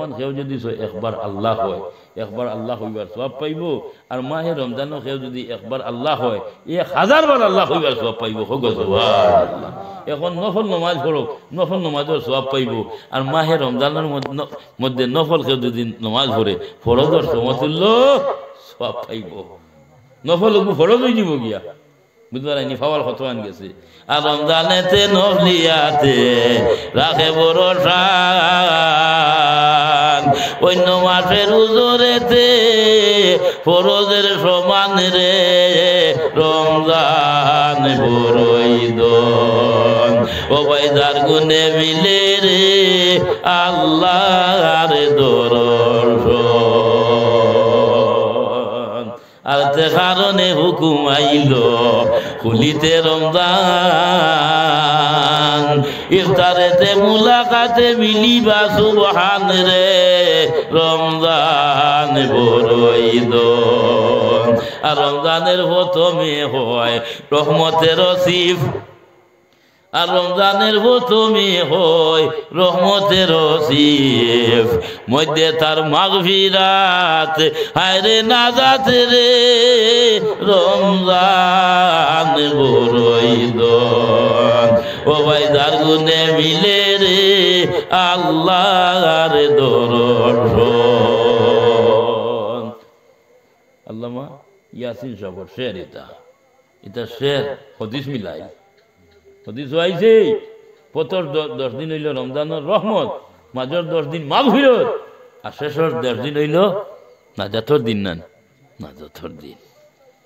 এখন কেউ যদি একবার আল্লাহ হয়, একবার আল্লাহ হইবার সওয়াব পাইব। আর মাহে রমজানও কেউ যদি একবার আল্লাহ হয় 1000 বার আল্লাহ হইবার সওয়াব পাইব। সুবহানাল্লাহ। এখন নফল নামাজ পড়ো, নফল নামাজের সওয়াব পাইব। আর মাহে রমজানের মধ্যে নফল কেউ যদি নামাজ পড়ে ফরজের সমতুল্য সওয়াব পাইব। নফল ফরজ হয়ে যাব গিয়া, বুঝতে পারেনি? ফাওয়াল কতখান গেছে। আর রমজানেতে নফলিয়াতে রাখে ভরসা, অন্য মাসের উজরেতে ফরজের সমান রে রমজান বড়ই দন। ও ভাই যার গুণে মিলে রে আল্লাহর দর্শন। আর তে কারণে হুকুম আইল খুলিতে রমজান, ইফতারেতে মুলাকাতে মিলিবা সুবহান রে রমজান বড়ই দন। আর রমজানের প্রথমে হয় রহমতের রসিফ, আর রমজানের প্রথমে হয় রহমতের রসিফ, মধ্যে তার মাগফিরাত হায়রে নাজাত রে রমজান বড়ই দন। ও ভাই যার গুণে মিলে রে আল্লাহর দর্শন। আল্লামা ইয়াসিন সাহেবের শের, এটা শের হাদিস মিলাই হদিস হইছে। প্রথম 10 দিন হইল রমজানের রহমত, মাঝের 10 দিন মাগফিরাত, আর শেষের 10 দিন হইল নাজাতর দিন। না নাজাতর দিন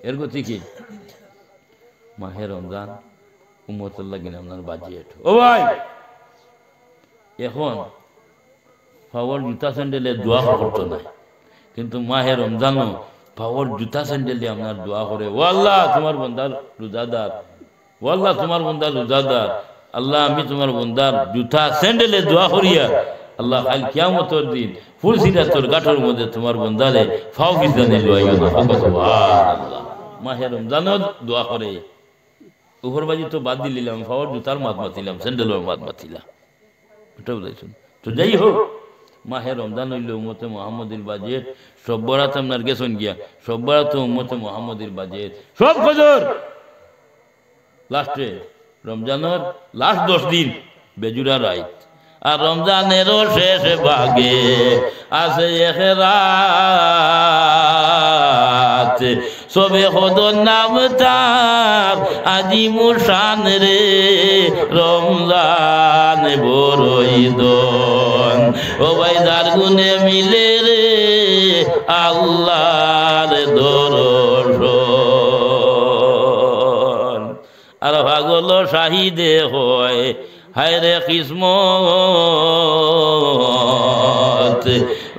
এর গতি কি? মাহে রমজান উম্মতুল্লাহ কিনা আপনার বাজিয়েট। ও ভাই এখন পাওয়ার জুতা স্যান্ডেলে দোয়া করতো না, কিন্তু মাহে রমজানও পাওয়ার জুতা স্যান্ডেলে আপনার দোয়া করে, ও আল্লাহ তোমার বন্দার রোজাদার, ও আল্লাহ তোমার বন্দার রোজাদার, আল্লাহ আমি তোমার বন্দার জুতা স্যান্ডেলে দোয়া করিয়া আল্লাহ কাল কিয়ামতের দিন ফুলসিটা তোর গাঠের মধ্যে তোমার বন্দারে ফাও বিজানে লইও না। সুবহানাল্লাহ। মাহে রমজানও দোয়া করে। উপরবাজি তো বাদ দিলাম, পাওয়ার জুতার মাত মাতিলাম, স্যান্ডেলের মাত মাতিলাম, এটা বুঝাইছেন। তো যাই হোক, মাহে রমজান হইল উম্মতে মুহাম্মদের বাজেট। সব বরাত আপনার গেছেন গিয়া, সব বরাত উম্মতে মুহাম্মদের বাজেট, সব খজর লাস্টে রমজানের লাস্ট 10 দিন বেজুরা রাইত। আর রমজানেরও শেষ ভাগে আছে এখরাত, সবে খোদর নাম তার আজি মুশান রে রমজান বড়ই দন। ও ভাই যার গুণে মিলে রে আল্লাহর দর্শন। আর ভাগল শাহিদে হয় হায়রে কিসমত,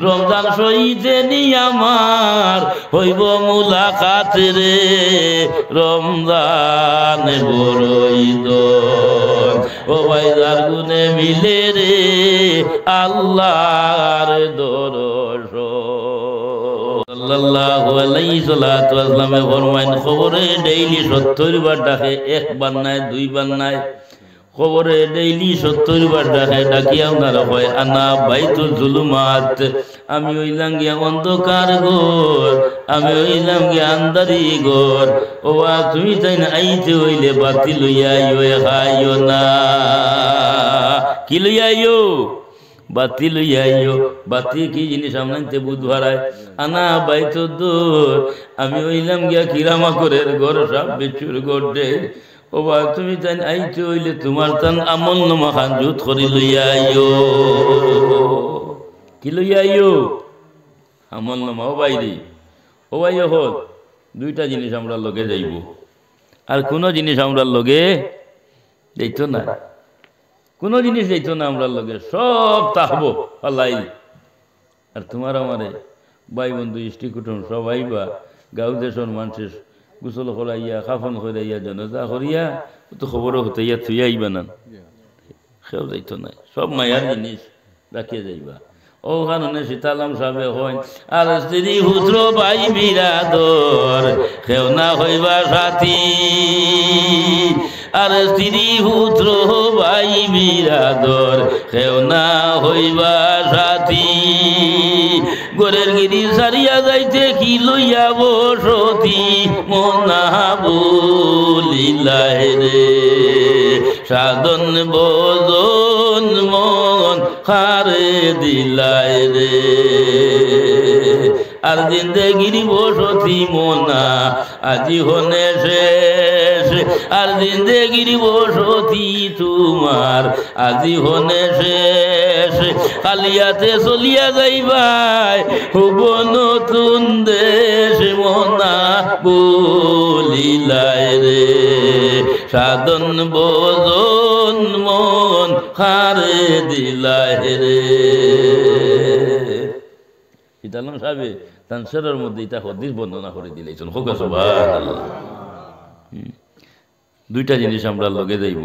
রমজান শহীদে নিয়ামার হইব মুলাকাত রে রমজান বড়ই দন। ও ভাই যার গুণে মিলে রে আল্লাহর দর্শন। সাল্লাল্লাহু আলাইহি সাল্লাতু ওয়াসাল্লামে ফরমায়েন, খবরে ডেইলি 70 বার ডাকে, একবার নাই 2 বার নাই, খবরে ডেইলি 70 বার ডাকে। ডাকিয়া ওনারা হয় আনা বাইতুল জুলুমাত, আমি হইলাম গিয়া অন্ধকার ঘর, আমি হইলাম গিয়া আন্ধারি ঘর। ও তুমি তাই না আইতে হইলে বাতি লইয়া আইও, খাইও না। কি লইয়া আইও? বাতি লইয়া আইও। বাতি কি জিনিস আপনাকে বুধবারায়? আনা বাইতুল দূর, আমি হইলাম গিয়া কিরামাকরের ঘর, সব বিচুর গড়ে। ও বা তুমি তাই আইতে হইলে তোমার তান আমল নামা খান জুত করি লইয়া আইও। কি লইয়া আইও? আমল নামা। ও বাইরে, ও ভাই হল 2টা জিনিস আমরা লগে যাইব, আর কোনো জিনিস আমরা লগে যাইত না, কোনো জিনিস যাইত না আমরা লগে, সব তাহবো পালাই। আর তোমার আমারে ভাই বন্ধু ইষ্টি কুটুম সব আইবা, গাঁও দেশের মানুষের গোসল করাইয়া, খাফন করাইয়া, জনজা করিয়া, তো খবরও হতাইয়া থুইয়া আইবা না, সেও যাইত না, সব মায়ার জিনিস রাখিয়া যাইবা। ও কারণে সীতালাম সাহেব হইন, আর স্ত্রী পুত্র ভাই বিরাদর কেউ না হইবা সাথী, আর স্ত্রী পুত্র ভাই বিরাদর কেউ না হইবা সাথী। গরের গিরি সারিয়া যাইতে কি লইয়া বসতি মনা বলিলায় রে সাধন ভজন মন খারে দিলায় রে আর জিন্দেগির বসতি মনা আজি হনে শেষ আর জিন্দেগির বসতি তোমার আজি হনে শেষ কালিয়াতে চলিয়া যাইবাই হুব নতুন দেশ মনা বলিলায় রে সাধন ভজন মন খারে দিলায় রে ইতালাম সাহেব তানসেরের মধ্যে এটা হদিস বর্ণনা করে দিলেছেন হোক সুবহানাল্লাহ। দুইটা জিনিস আমরা লগে যাইব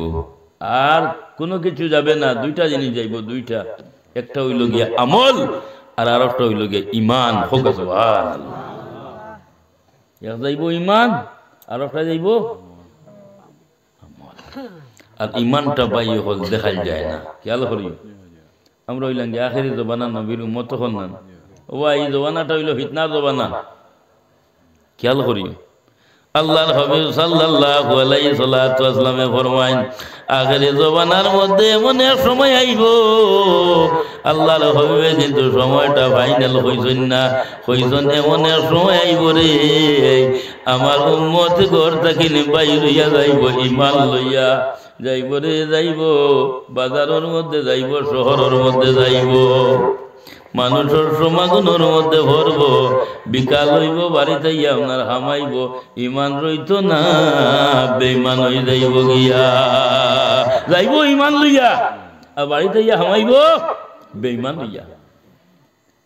আর কোনো কিছু যাবে না, দুইটা জিনিস যাইব দুইটা, একটা হইল গিয়া আমল আর আরেকটা হইল গিয়া ইমান হোক সুবহানাল্লাহ। এক যাইব ইমান আর একটা যাইব আমল। আর ইমানটা পাই হল দেখাই যায় না, খেয়াল করি আমরা হইলাম যে আখেরি জবানা নবীর উম্মত হল না ও এই জবানাটা হইল ফিতনার জবানা, খেয়াল করি আল্লাহর হাবিব সাল্লাল্লাহু আলাইহি সাল্লাতু ওয়াসাল্লামে ফরমায়েন আখেরি জবানার মধ্যে এমন এক সময় আইব আল্লাহর হাবিবে কিন্তু সময়টা ফাইনাল হইছেন না, হইছেন এমন এক সময় আইব রে আমার উম্মত ঘর থেকে বাইর হইয়া যাইব ঈমান লইয়া যাইব রে যাইব, বাজারের মধ্যে যাইব, শহরের মধ্যে যাইব, মানুষের সমাগমের মধ্যে ভরব, বিকাল হইব বাড়িতে গিয়া আপনার হামাইব, ইমান রইত না বেঈমান হয়ে যাইব গিয়া, যাইব ইমান লইয়া আর বাড়িতে গিয়া হামাইব বেঈমান লইয়া।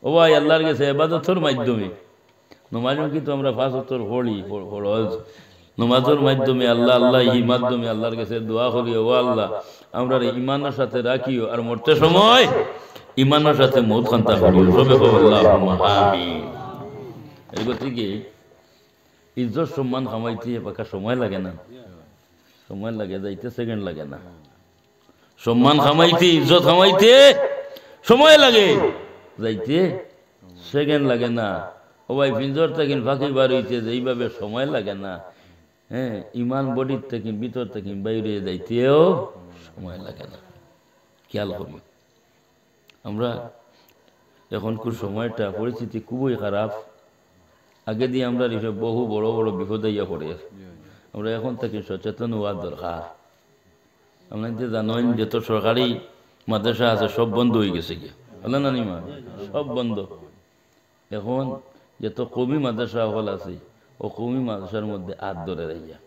ও ভাই আল্লাহর কাছে ইবাদতের মাধ্যমে নমাজও কিন্তু আমরা 5 ওয়াক্ত পড়ি, ফরজ নমাজের মাধ্যমে আল্লাহ আল্লাহ এই মাধ্যমে আল্লাহর কাছে দোয়া করি, ও আল্লাহ আমরা ইমানের সাথে রাখিও আর মরতে সময় ইমানের সাথে মৌত খান্তা করিও, সবে আল্লাহুম্মা আমিন। এই গতিকে ইজ্জত সম্মান কামাইতে পাকা সময় লাগে না, সময় লাগে যাইতে সেকেন্ড লাগে না, সম্মান কামাইতে ইজ্জত কামাইতে সময় লাগে যাইতে সেকেন্ড লাগে না। ও ভাই পিঞ্জর থেকে ফাঁকি বার হইতে এইভাবে সময় লাগে না, হ্যাঁ ইমান বডির থেকে ভিতর থেকে বাইরে যাইতেও সময় লাগে না, খেয়াল করি। আমরা এখন খুব সময়টা পরিস্থিতি খুবই খারাপ, আগে দিয়ে আমরা এসব বহু বড় বড় বিপদ ইয়া পড়ে, আমরা এখন থেকে সচেতন হওয়ার দরকার। আপনাদের জানেন যত সরকারি মাদ্রাসা আছে সব বন্ধ হয়ে গেছে গিয়ে, বলে না নিমা সব বন্ধ। এখন যত কমি মাদ্রাসা হল আছে ও কমি মাদ্রাসার মধ্যে হাত ধরে রাইয়া,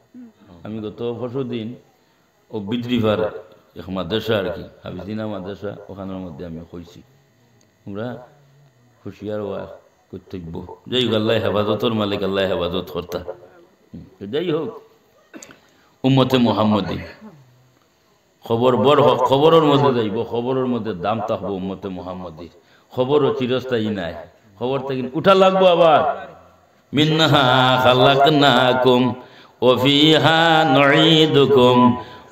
আমি গত পরশুদিন ও বিদ্রিভার এক মাদ্রাসা আর কি হাফিজিনা মাদ্রাসা, ওখানের মধ্যে আমি কইছি আমরা হুঁশিয়ার হওয়া কর্তব্য। যাই হোক আল্লাহ হেফাজতর মালিক, আল্লাহ হেফাজত কর্তা। যাই হোক উম্মতে মুহাম্মদী খবর বড় হোক, খবরের মধ্যে যাইব, খবরের মধ্যে দাম থাকবো উম্মতে মুহাম্মদীর, খবরও চিরস্থায়ী নাই, খবর থেকে উঠা লাগবো আবার। মিনহা খালাকনাকুম ওয়া ফিহা নুঈদুকুম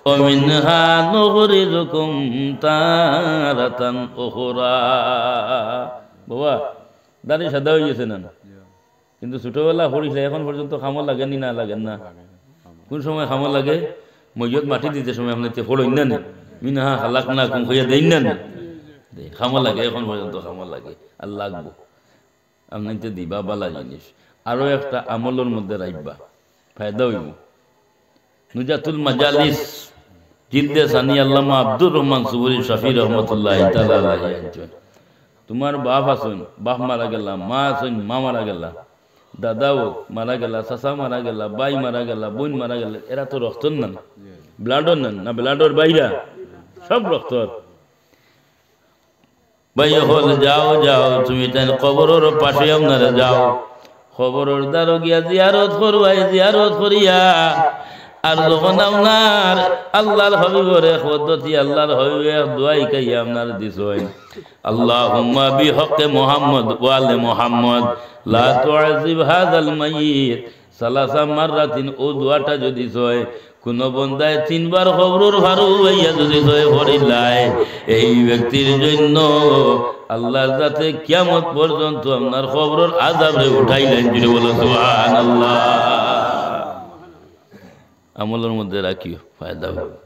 ওয়া মিনহা নুখরিজুকুম তারাতান উখরা। বাবা দাড়ি সাদা হয়ে গেছে না, কিন্তু ছোটবেলা পড়িলে এখন পর্যন্ত খামো লাগেনি না লাগেন না? কোন সময় খামো লাগে? মইয়ত মাটি দিতে সময় আপনি ফড়ইন না, মিনহা খালাকনাকুম কইয়া দেন না, খামো লাগে এখন পর্যন্ত খামো লাগে আর লাগবো, আপনি তো দিবা বালা জিনিস। আরো একটা আমলের মধ্যে রাখবা, ফায়দা হইব। নুজাতুল মাজালিস জিলদে সানি আল্লামা আব্দুর রহমান সুবুরি শফি রহমতুল্লাহি তাআলা আলাইহি। তোমার বাপ আছেন, বাপ মারা গেলা, মা আছেন, মা মারা গেলা, দাদাও মারা গেলা, চাচা মারা গেলা, বাই মারা গেলা, বোন মারা গেলা, এরা তো রক্তর না, ব্লাডর না, ব্লাডর বাইরা সব রক্তর। ভাই হল যাও যাও তুমি তাই কবরের পাশে আপনারা যাও, কবরের দ্বারো গিয়া জিয়ারত করবাই, জিয়ারত করিয়া আর যখন আপনার আল্লাহর হাবিবের পদ্ধতি, আল্লাহর হাবিবের দোয়াই কাইয়া আপনার দিছই, আল্লাহুম্মা বিহক্কে মুহাম্মদ ওয়া আলি মুহাম্মদ লা তুআযিব হাযাল মাইয়িত সালাসা মাররাতিন। ও দোয়াটা যদি হয় কোন বন্দায় 3 বার কবরের ভারু হইয়া যদি দয়ে পড়িলায় এই ব্যক্তির জন্য আল্লাহ যাতে কিয়ামত পর্যন্ত আপনার কবরের আযাবে উঠাইলেন জুড়ে বলো সুবহানাল্লাহ। আমলের মধ্যে রাখিও ফায়দা হবে।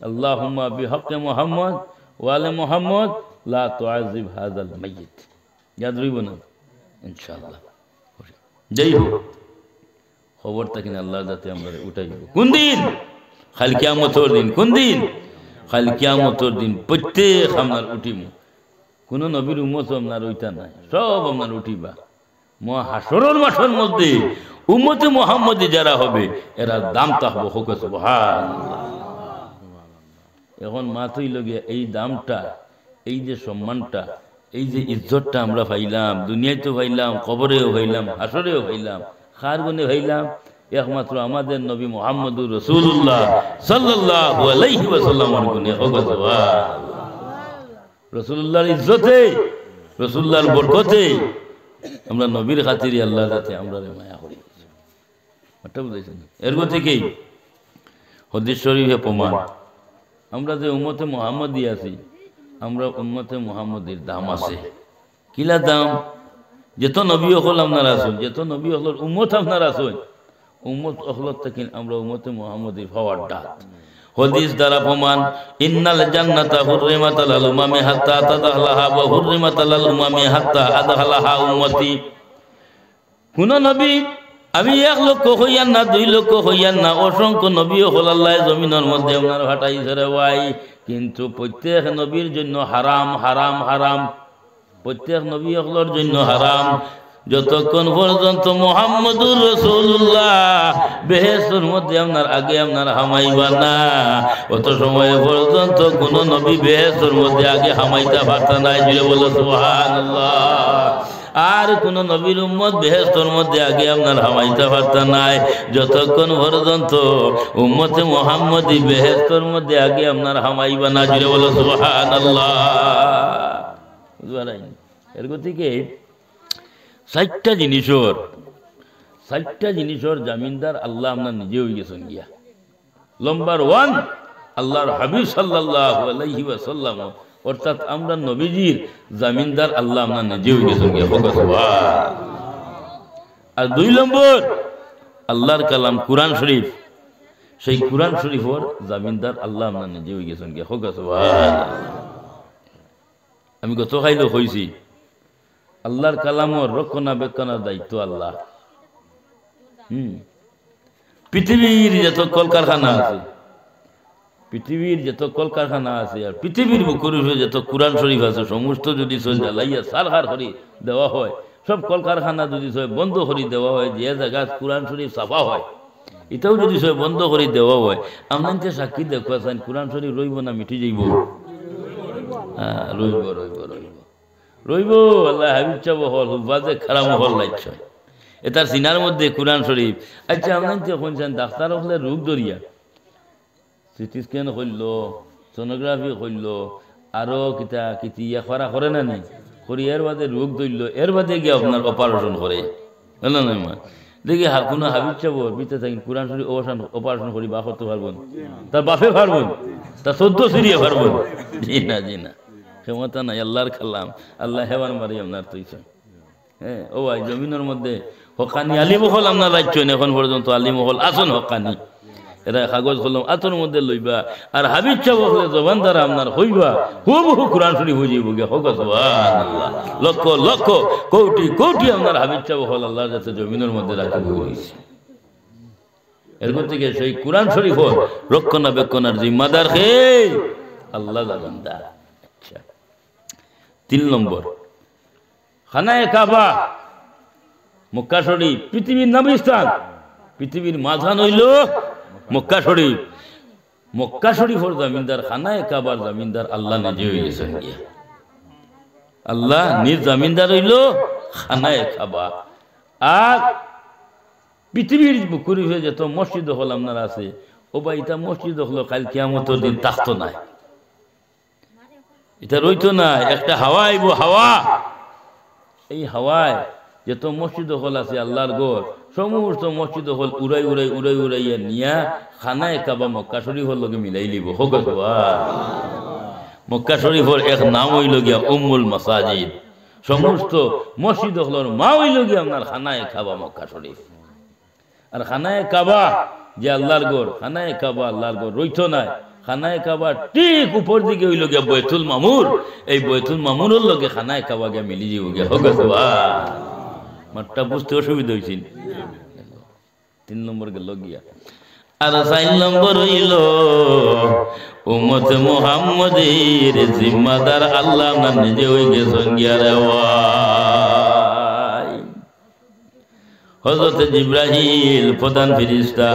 আল্লাহুম্মা বিহাক্কি মুহাম্মদ ওয়া আলি মুহাম্মদ লা তুআযিব হাযাল মাইয়িত। ইয়াদ রইব না ইনশাআল্লাহ। যাই হোক খবরটা কিনা আল্লাহ যাতে আমরা উঠাইব। কোন দিন? খালি কিয়ামতের দিন। কোন দিন? খালি কিয়ামতের দিন প্রত্যেক আপনার উঠিব। কোন নবীর উম্মত আপনার ওইটা নাই, সব আপনার উঠিবা। হাসরের মাঠের মধ্যে উম্মতে মুহাম্মদী যারা হবে এরা দাম থাকবো। হোক সুবহানাল্লাহ। এখন মাথই লগে এই দামটা, এই যে সম্মানটা, এই যে ইজ্জতটা আমরা পাইলাম, দুনিয়ায় তো পাইলাম, কবরেও পাইলাম, হাসরেও পাইলাম, কার গুণে পাইলাম? একমাত্র আমাদের নবী মুহাম্মদুর রাসূলুল্লাহ সাল্লাল্লাহু আলাইহি ওয়াসাল্লামের গুণে। হোক সুবহানাল্লাহ। রাসূলুল্লাহর ইজ্জতে, রাসূলুল্লাহর বরকতে আমরা নবীর খাতিরে আল্লাহ যাতে আমরা মায়া করি। এটা বুঝাইছেন? এর থেকেই হাদিস শরীফে প্রমাণ আমরা যে উম্মতে মুহাম্মদী আছি, আমরা উম্মতে মুহাম্মদীর দাম আছে। কিলা দাম? যেত নবী হল আপনার আসুন, যেত নবী হলর উম্মত আপনার আসুন, উম্মত অখলত থেকে আমরা উম্মতে মুহাম্মদীর হওয়ার ডাক। হাদিস দ্বারা প্রমাণ, ইন্নাল জান্নাতা হুররিমাত আলাল উমামি হাত্তা তাদখালাহা ওয়া হুররিমাত আলাল উমামি হাত্তা আদখালাহা উম্মতি। কোন নবী, আমি 1 লক্ষ হইয়ান না, 2 লক্ষ হইয়ান না, অসংখ্য নবী হল আল্লাহ জমিনের মধ্যে আপনার ফাটাইছে রে ভাই, কিন্তু প্রত্যেক নবীর জন্য হারাম হারাম হারাম। প্রত্যেক নবী হলর জন্য হারাম। যতক্ষণ পর্যন্ত মুহাম্মদুর রাসূলুল্লাহ বেহেশতের মধ্যে আপনার আগে আপনার হামাইবা না, অত সময় পর্যন্ত কোন নবী বেহেশতের মধ্যে আগে হামাইতে পারত না। জুড়ে বলো সুবহানাল্লাহ। আর কোন নবীর উম্মত বেহেশতের মধ্যে আগে আপনার হামাইতে পারত না যতক্ষণ পর্যন্ত উম্মতে মুহাম্মদী বেহেশতের মধ্যে আগে আপনার হামাইবা না। জুড়ে বলো সুবহানাল্লাহ। বুঝলেন? এর গতিকে 4টা জিনিসের জামিনদার আল্লাহ আপনার নিজে হয়ে গেছেন গিয়া। নম্বর 1, আল্লাহর হাবিব সাল্লাল্লাহু আলাইহি ওয়াসাল্লাম, অর্থাৎ আমরা নবীজির জামিনদার আল্লাহ আপনার নিজে হয়ে গেছেন গিয়া। আর 2 নম্বর আল্লাহর কালাম কুরআন শরীফ, সেই কুরআন শরীফের জামিনদার আল্লাহ আপনার নিজে হয়ে গেছেন গিয়া। আমি গত খাইলো হয়েছি আল্লাহর কালামর রক্ষণাবেক্ষণের দায়িত্ব আল্লাহ। পৃথিবীর যত কলকারখানা আছে, পৃথিবীর যত কলকারখানা আছে আর পৃথিবীর বুকের যত কুরআন শরীফ আছে, সমস্ত যদি জ্বালাইয়া সারহার করে দেওয়া হয়, সব কলকারখানা যদি বন্ধ করে দেওয়া হয়, যে জায়গা কুরআন শরীফ ছাপা হয় এটাও যদি বন্ধ করে দেওয়া হয়, আপনার সাক্ষী দেখুন কুরআন শরীফ রইব না মিটি যাইব? রইব রইব রইব রইব। আল্লাহ হাবিব চাব হল হুবাজে খারাপ হল লাগছে এটার সিনার মধ্যে কুরআন শরীফ। আচ্ছা আপনার শুনছেন ডাক্তার হলে রোগ ধরিয়া সিটি স্ক্যান করল, সোনোগ্রাফি করল, আরো কিতা কিতি খরা করে না নি করি, এর বাদে রোগ ধরল, এর বাদে গিয়ে আপনার অপারেশন করে। হলো না মা? দেখি কোনো হাবিব চাব বিতে থাকি কুরআন শরীফ অপারেশন করি বা করতে পারবেন? তার বাপে পারবেন? তার 14 সিরিয়ে পারবেন? জি না জি না, ক্ষমতা নাই। আল্লাহর কালাম, আল্লাহ হেবার মারি আপনার তৈছে। হ্যাঁ ও ভাই, জমিনের মধ্যে হকানি আলিমহল আপনার রাজ্য এখন পর্যন্ত আলিমহল আসন হকানি, এরা কাগজ কলম আতর মধ্যে লইবা, আর হাবিব চাব হলে জবান দ্বারা আপনার হইবা হুবহু কুরআন শরীফ হয়ে যাইব গিয়া। হোক সুবহানাল্লাহ। লক্ষ লক্ষ কোটি কোটি আপনার হাবিব চাব হল আল্লাহর যাতে জমিনের মধ্যে রাখা হয়েছে। এরপর থেকে সেই কুরআন শরীফ রক্ষণাবেক্ষণের জিম্মাদার হে আল্লাহ জানেন। 3 নম্বর খানায়ে কাবা মক্কা শরীফ, পৃথিবীর নামিস্থান, পৃথিবীর মাঝান হইল মক্কা শরীফ। মক্কা শরীফের জামিনদার, খানায়ে কাবার জামিনদার আল্লাহ নিজে হয়ে গেছেন গিয়া। আল্লাহ নিজ জামিনদার হইল খানায়ে কাবা। আর পৃথিবীর বুকুরি হয়ে যত মসজিদ হল আপনার আছে, ও বা এটা মসজিদ হলো কাল কিয়ামতের দিন থাকতো না, এটা রইতো না। একটা হাওয়া আইব, হাওয়া, এই হাওয়ায় যত মসজিদ হল আছে আল্লাহর ঘর সমস্ত মসজিদ হল উড়াইয়া নিয়া খানায় কাবা মক্কা শরীফর লগে মিলাই লিব হোক মক্কা শরীফর এক নাম হইল গিয়া উম্মুল মাসাজিদ সমস্ত মসজিদ হলর মা হইল গিয়া আপনার খানায় কাবা মক্কা শরীফ আর খানায় কাবা যে আল্লাহর ঘর খানায় কাবা আল্লাহর ঘর রইতো নাই খানায় কাবা ঠিক উপর দিকে হইল গিয়া বৈতুল মামুর এই বৈতুল মামুরের লগে খানায় কাবা গিয়া মিলি যাব গিয়া হোক মাঠটা বুঝতে অসুবিধা হয়েছে 3 নম্বর গেল গিয়া আর 4 নম্বর হইল উম্মত মুহাম্মদের জিম্মাদার আল্লাহ না নিজে হয়ে গেছেন গিয়া রে হযরত জিবরাইল প্রধান ফেরেশতা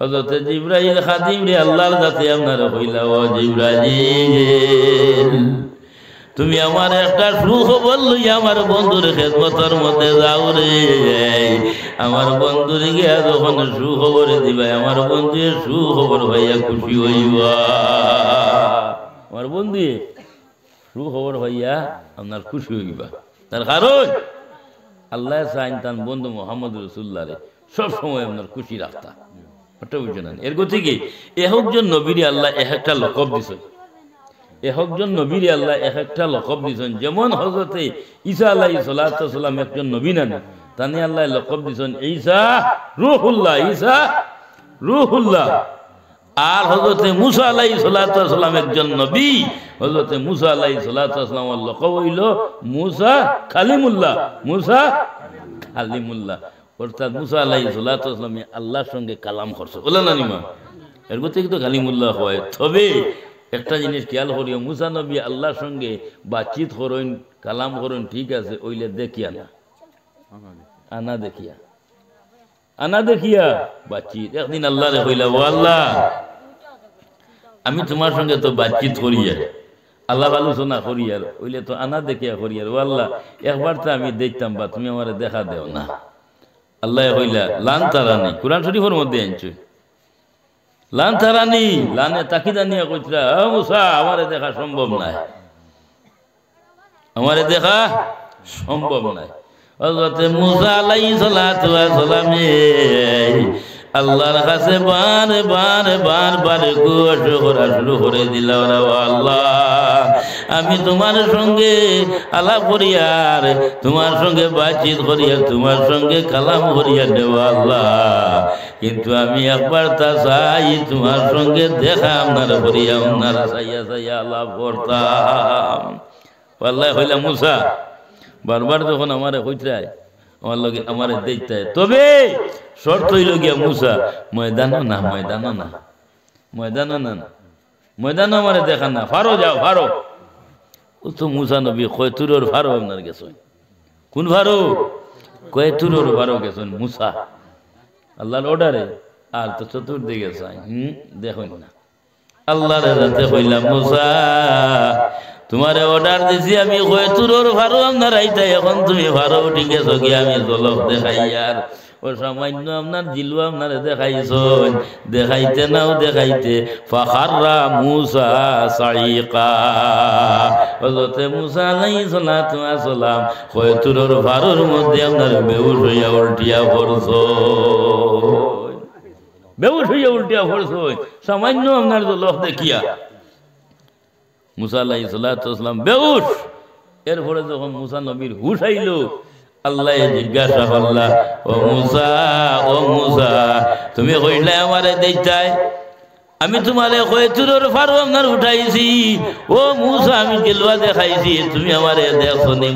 হযরত জিবরাইল খাদিম রে আল্লাহর কাছে আপনার কইলা ও জিবরাইল তুমি আমার একটা সুখবর লইয়া আমার বন্ধুর খেদমতের মধ্যে যাও রে আমার বন্ধুর গিয়া যখন সুখবর দিবা আমার বন্ধু সুখবর ভাইয়া খুশি হইবা আমার বন্ধু সুখবর ভাইয়া আপনার খুশি হইবা তার কারণ আল্লাহ চাইন তার বন্ধু মোহাম্মদ রাসূলুল্লাহ রে সব সময় আপনার খুশি রাখতা ওটা বুঝছেন এর গতি কি একজন নবীর আল্লাহ এক একটা লকব দিছেন একজন নবীর আল্লাহ এক একটা লকব দিছেন যেমন হযরতে ঈসা আলাইহিস সালাতু ওয়াস সালাম একজন নবী না তানি আল্লাহ লকব দিছেন ঈসা রূহুল্লাহ আর হযরতে মূসা আলাইহিস সালাতু ওয়াস সালাম একজন নবী হযরতে মূসা আলাইহিস সালাতু ওয়াস সালামের লকব হইল মূসা কালিমুল্লাহ অর্থাৎ মূসা আলাইহিস সালাতু ওয়াস সালাম আল্লাহর সঙ্গে কালাম করছে বলে না নিমা এর গতি তো কালিমুল্লাহ হয় তবে একটা জিনিস খেয়াল করিও মূসা নবী আল্লাহর সঙ্গে বাতচিত করেন কালাম করেন ঠিক আছে ওইলে দেখিয়া না আনা দেখিয়া বাতচিত একদিন আল্লাহ রে কইলা ও আল্লাহ আমি তোমার সঙ্গে তো বাতচিত করি আর আল্লাহ আলোচনা করি আর ওইলে তো আনা দেখিয়া করি আর ও আল্লাহ একবার তো আমি দেখতাম বা তুমি আমারে দেখা দেও না আল্লাহ কইলা লান তারানি কুরআন শরীফের মধ্যে আনছো লান তারানি লানে তাকিদা নিয়ে কইতরা ও মুসা আমারে দেখা সম্ভব নাই হযরত মুসা আলাইহিস সালাতু ওয়াস সালাম আল্লাহর কাছে বার গোশ করা শুরু করে দিল ও আল্লাহ আমি তোমার সঙ্গে আলাপ করিয়ার তোমার সঙ্গে বাতচিত করিয়ার তোমার সঙ্গে কালাম করিয়ার দেব আল্লাহ কিন্তু আমি একবার তা চাই তোমার সঙ্গে দেখা আপনার করিয়া আপনার চাইয়া আলাপ করতাম আল্লাহ কইলা মুসা বারবার যখন আমারে কইতায় আমার লগে আমারে দেখতায় তবে শর্ত হইল গিয়া মুসা ময়দানও না আমারে দেখা না ফারো যাও ফারো ও তো মুসা নবী কয় তুরোর ফারো আপনার গেছেন কোন ফারো কয় তুরোর ফারো গেছেন মুসা আল্লাহর অর্ডারে আর তো চতুর্দিকে চাই দেখুন না আল্লাহর রাতে কইলাম মুসা তোমারে অর্ডার দিছি আমি কয় তুরোর ফারো আপনার আইতা এখন তুমি ফারো ঠিক আছে কি আমি জলক দেখাই আর ও সামান্য আপনার জিলুয়া আপনার দেখাইতে ফাখাররা মুসা সাইকা হযরত মুসা আলাইহিস সালাতু ওয়াস সালাম কয় তুরোর ফারোর মধ্যে আপনার বেহুশ হইয়া উল্টিয়া পড়ছো সামান্য আপনার জলক দেখিয়া মুসা আলাইহিস সালাতু ওয়াস সালাম বেহুশ এরপরে যখন মুসা নবীর হুশ আইল আল্লাহ জিজ্ঞাসা করলা ও মুসা তুমি কইলে আমারে দেখতাই আমি তোমারে কয় তুরোর ফারো আপনার উঠাইছি ও মুসা আমি গেলুয়া দেখাইছি তুমি আমারে দেখছো নি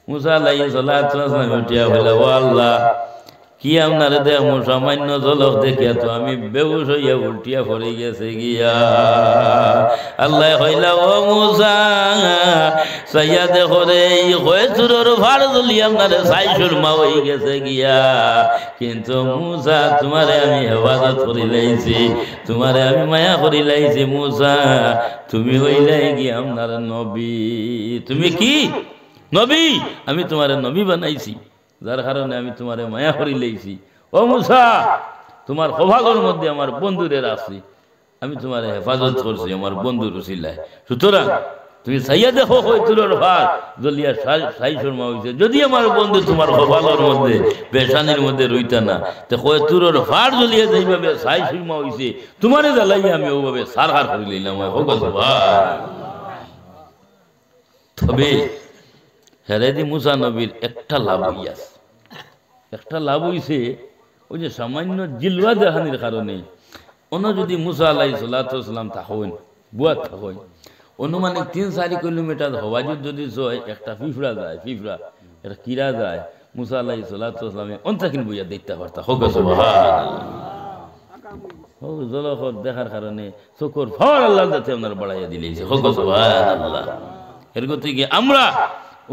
মুসা আলাইহিস সালাতু ওয়াস সালাম উঠিয়া বলে ও আল্লাহ কি আপনার দেহ সামান্য ঝলক দেখিয়া তো আমি বেহুশ হইয়া উল্টিয়া পড়ে গেছে গিয়া আল্লাহ কইলা ও মুসা সাইয়া দেখো রে কয় তুরোর ফাড় জ্বলি আপনার সাইসুর মা হয়ে গেছে গিয়া কিন্তু মুসা তোমারে আমি হেফাজত করি লাইছি তোমারে আমি মায়া করি লাইছি মুসা তুমি হইলে গিয়া আপনার নবী তুমি কি নবী আমি তোমারে নবী বানাইছি যার কারণে আমি তোমারে মায়া করি লাইছি ও মুসা তোমার সৌভাগ্যের মধ্যে আমার বন্ধুরে রাখছি আমি তোমার হেফাজত করছি আমার বন্ধুর উসিলায় সুতরাং তুমি চাইয়া দেখো হয় তুলোর ভাত জ্বলিয়া সাই শর্মা হয়েছে। যদি আমার বন্ধু তোমার কপালের মধ্যে পেশানির মধ্যে রইতা না, তো হয় তুলোর ভাত জ্বলিয়া যেইভাবে সাই শর্মা হয়েছে, তোমারে জ্বালাইয়া আমি ওভাবে সারহার করে লইলাম। তবে হেরেদি মুসা নবীর একটা লাভ হইয়াছে, একটা লাভ হইছে ওই যে সামান্য জিলওয়া দেখানির কারণে অন্য যদি মুসা আলাইহিস সালাম থাকেন বুয়া থাকেন অনুমানিক 3-4 কিলোমিটার হওয়া যদি একটা পিঁপড়া যায়, পিঁপড়া একটা কিরা যায়, মুসা আলাইহিস সালামে অন্তকিন বইয়া দেখতে পারতা। হোক সুবহানাল্লাহ, জলখর দেখার কারণে চোখর ফর আল্লাহ যাতে আপনার বাড়াইয়া দিলেছে। হোক সুবহানাল্লাহ। এর গতিকে আমরা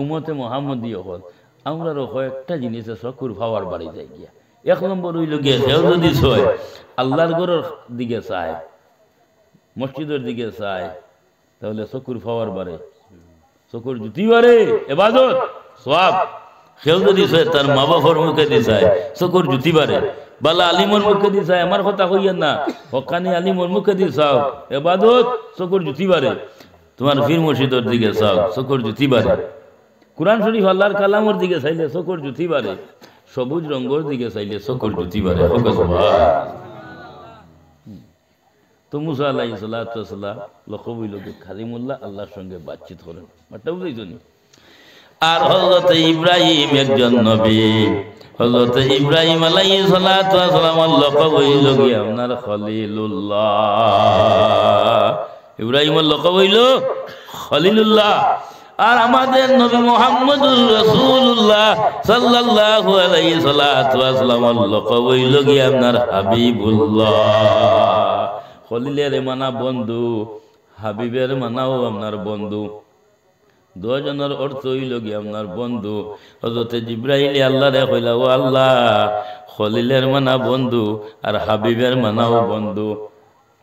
উম্মতে মুহাম্মদীয় হল আমরারও কয়েকটা জিনিসে চকুর পাওয়ার বাড়ি যায় গিয়া। 1 নম্বর হইল গিয়া সেও যদি ছয় আল্লাহর ঘরের দিকে চায়, মসজিদের দিকে চায়, তাহলে চকুর পাওয়ার বাড়ে, চকুর জুতি বাড়ে, ইবাদত সওয়াব। সেও যদি ছয় তার মা বাবার মুখে দিয়ে চায়, চকুর জুতি বাড়ে। বালা আলিমর মুখে দিয়ে চায়, আমার কথা কইয়েন না, হকানি আলিমর মুখে দিয়ে চাও, ইবাদত, চকুর জুতি বাড়ে। তোমার পীর মুর্শিদের দিকে চাও, চকুর জুতি বাড়ে। কুরআন শরীফ আল্লাহর কালামর দিকে চাইলে চকুর জুতি বাড়ে। সবুজ রঙের দিকে চাইলে চকুর জুতি বাড়ে। তো মুসা আলাইহিস সালাম লকবইলকে কারিমুল্লাহ আল্লাহর সঙ্গে বাতচিত করেন, মাটা বুঝাইছো নি? আর হযরত ইব্রাহিম একজন নবী, হযরত ইব্রাহিম আলাইহিস সালাম লকবইল গিয়া আপনার খলিলুল্লাহ। ইব্রাহিমের লকব হইল খলিলুল্লাহ। আর আমাদের নবী মুহাম্মদুর রাসূলুল্লাহ সাল্লাল্লাহু আলাইহি সাল্লাম লকব হইল গিয়া আপনার হাবিবুল্লাহ। খলিলের মানা বন্ধু, হাবিবের মানাও আপনার বন্ধু। দুজনের অর্থ হইল গিয়া আপনার বন্ধু। হযরত জিবরাইল আল্লাহরে কইলা, ও আল্লাহ, খলিলের মানা বন্ধু আর হাবিবের মানাও বন্ধু,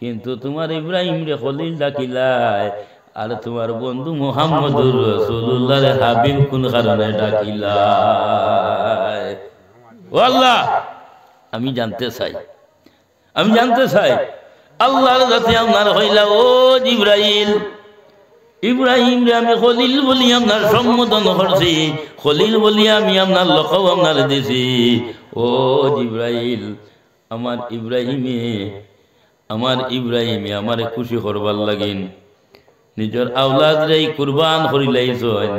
কিন্তু তোমার ইব্রাহিম রে খলিল ডাকিলাই আর তোমার বন্ধু মুহাম্মদুর রাসূলুল্লাহ রে হাবিব কোন কারণে ডাকিলাই? ও আল্লাহ, আমি জানতে চাই, আমি জানতে চাই। আল্লাহর কাছে আপনার হইলা, ও জিবরাইল, ইব্রাহিম রে আমি খলিল বলি আপনার সম্বোধন করছি, খলিল বলি আমি আপনার লকব আপনার দিছি। ও জিবরাইল, আমার ইব্রাহিমে আমারে খুশি করবার লাগিন নিজের আওলাদ রে কুরবান করিলাইছেন,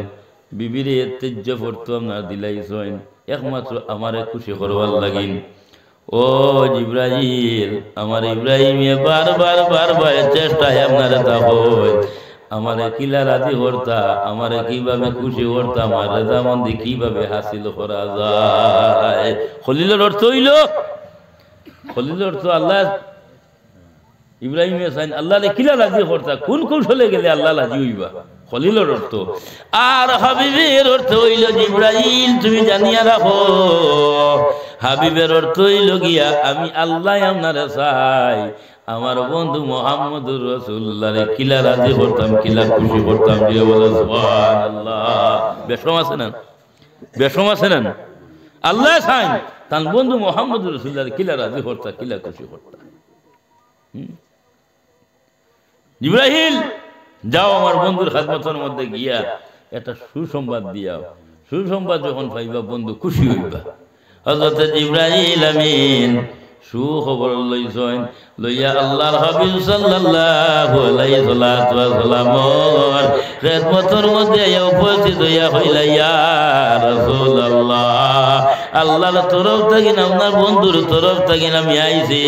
বিবিরে তেজ্য ফরতো আপনার দিলাইছেন একমাত্র আমারে খুশি করবার লাগিন। ও জিবরাইল, আমার ইব্রাহিমে বারবার চেষ্টায় আপনারে তাহই আমারে কিলা রাজি করতা, আমারে কিভাবে খুশি করতা, আমার রেজামন্দি কিভাবে হাসিল করা যায়। খলিলের অর্থ হইল, খলিলের অর্থ আল্লাহ ইব্রাহিম আল্লাহ কিলা রাজি করতা, কোন কৌশলে গেলে আল্লাহ রাজি হইবা, খলিলের অর্থ। আর হাবিবের অর্থ হইল, জিবরাইল তুমি জানিয়া রাখো, হাবিবের অর্থ হইল গিয়া আমি আল্লাহ আপনারে চাই, আমার বন্ধু মুহাম্মদুর রাসূলুল্লাহরে কিলা রাজি করতাম, কিলা খুশি করতাম। যে বলে সুবহানাল্লাহ। বেশম আছে না, বেশম আছে না? আল্লাহ চাই তার বন্ধু মুহাম্মদুর রাসূলুল্লাহরে কিলা রাজি করতা, কিলা খুশি করতা। জিবরাইল, যাও আমার বন্ধুর খাদমতের মধ্যে গিয়া একটা সুসংবাদ দিয়াও, সুসংবাদ যখন পাইবা বন্ধু খুশি হইবা। হযরত জিবরাইল আমিন সুখবর লইছেন, লইয়া আল্লাহর হাবিব সাল্লাল্লাহু আলাইহি সাল্লামের খেদমতের মধ্যে উপস্থিত হইয়া কইলা, ইয়া রাসূলুল্লাহ, আল্লাহর তরফ থেকে আপনার বন্ধুর তরফ থেকে আমি আইছি,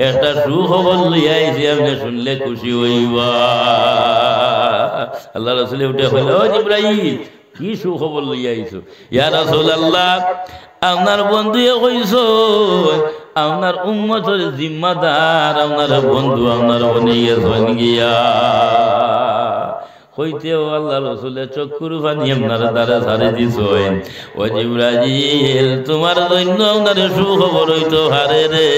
একটা সুখবর লইয়া আইছি, আপনি শুনলে খুশি হইবা। আল্লাহ রাসূল উঠে কইল, ও জিবরাইল, কি সুখবর লইয়া আইছো? ইয়া রাসূলুল্লাহ, আপনার বন্ধু কইছো আপনার উম্মতের জিম্মাদার আপনার বন্ধু আপনার বনিয়েছেন গিয়া। হইতেও আল্লাহ রাসূলের চক্ষুর পানি আপনার দ্বারা ছাড়ে দিছেন। ও জিবরাইল, তোমার জন্য আপনার সুখবর হইতো হারে রে,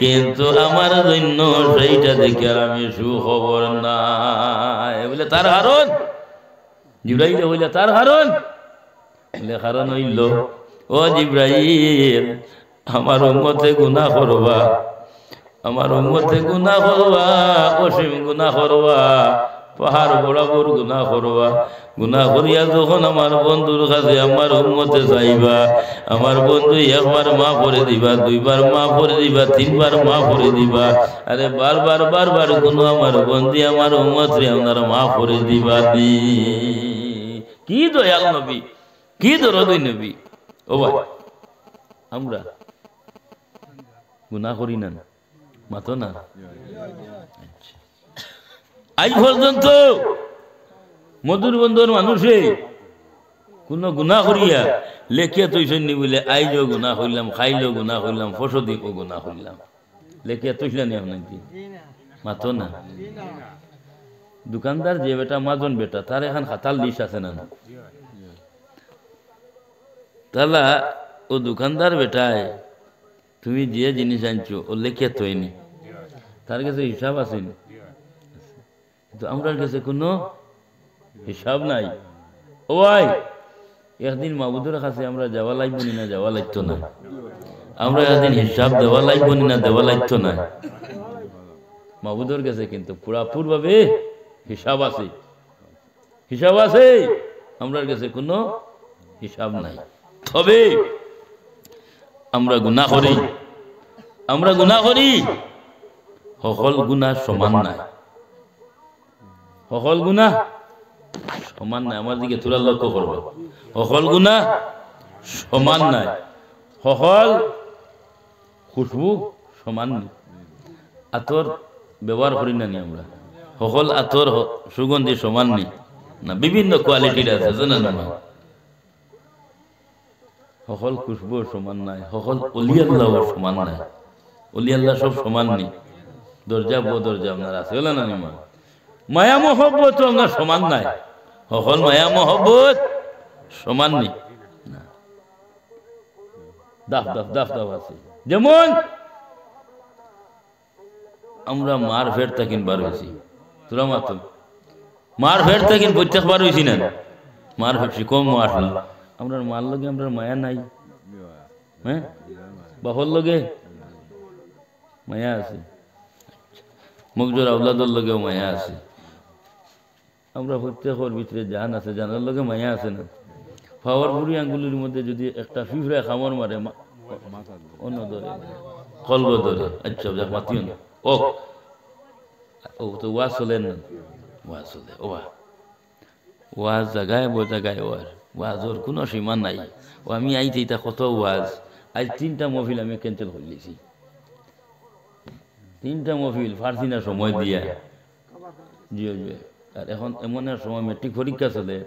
কিন্তু আমার জন্য সেইটা দেখে আমি সুখবর নাই। বলে তার কারণ, জিবরাইল বলে তার কারণ, বলে কারণ হইল, ও জিবরাইল, আমার উম্মতে গুনাহ করবা, আমার উম্মতে গুনাহ করবা, অসীম গুনাহ করবা, পাহাড় বরাবর গুনাহ করবা গুনাহ করিয়া যখন আমার বন্ধুর কাছে আমার উম্মতে যাইবা আমার বন্ধু একবার মাফ করে দিবা দুইবার মাফ করে দিবা তিনবার মাফ করে দিবা আরে বারবার বারবার গুণ আমার বন্ধু আমার উম্মতরে আপনারা মাফ করে দিবা দি কি দয়াল নবী কি দরদি নবী ও ভাই আমরা গুনাহ করি না মাতো না আজ পর্যন্ত মধুর বন্ধুর মানুষে কোনো গুনাহ করিয়া লেখিয়া তৈছেন নি বলে আইজও গুনাহ হইলাম খাইলেও গুনাহ হইলাম ফসদিকও গুনাহ হইলাম লেখিয়া তৈছিলেন আপনাকে মাতো না দোকানদার যে বেটা মাজন বেটা তার এখন খাতাল লিস্ট আছে না তাহলে ও দোকানদার বেটায় তুমি যে জিনিস আনছো ও লেখিয়া তৈনি তার কাছে হিসাব আছে কিন্তু আমার কাছে কোনো হিসাব নাই ও ভাই একদিন মাহবুদের কাছে আমরা যাওয়া লাগবো না যাওয়া লাগতো না আমরা একদিন হিসাব দেওয়া লাগবো না দেওয়া লাগতো না মাহবুদের কাছে কিন্তু পুরাপুর ভাবে হিসাব আছে আমরা কাছে কোনো হিসাব নাই তবে আমরা গুনাহ করি সকল গুনাহ সমান নাই সকল গুনাহ সমান নাই আমার দিকে তোরা লক্ষ্য করবো সকল গুনাহ সমান নাই সকল খুশবু সমান নেই আতর ব্যবহার করি না আমরা সকল আতর সুগন্ধি সমান নেই না বিভিন্ন কোয়ালিটির আছে জানেন না সকল খুশবু সমান নাই সকল অলি আল্লাহ সমান নাই অলি আল্লাহ সব সমান নেই দরজা বদরজা আপনার আছে বলে না নিমা মায়া মহব্বত আপনার সমান নাই সকল মায়া মহব্বত সমান নেই দাফ দাফ দাফ দাফ আছে যেমন আমরা মার ফের তাকিন বার হয়েছি তোরা মাতো মার ফের তাকিন প্রত্যেকবার হয়েছি না মার ফেরছি কম আসলো আমরা মার লগে আমরা মায়া নাই হ্যাঁ বাপর লগে মায়া আছে মুখজোর আউলাদর লগেও মায়া আছে আমরা প্রত্যেকের ভিতরে জান আছে জানার লগে মায়া আছে না পাওয়ার বুড়ি আঙ্গুলির মধ্যে যদি একটা ফিফড়া খামর মারে অন্য ধরে কলব ধরে আচ্ছা যাক মাতিও না ও তো ওয়াজ চলে না ওয়াজ চলে ওয়াজ জাগায় জাগায় ওয়াজর কোনো সীমা নাই ও আমি আইতে এটা কত ওয়াজ আজ 3টা মহফিল আমি ক্যান্সেল করে দিয়েছি 3টা মহফিল ফার্সি না সময় দিয়া জি আর এখন এমন এক সময় মেট্রিক পরীক্ষা চলে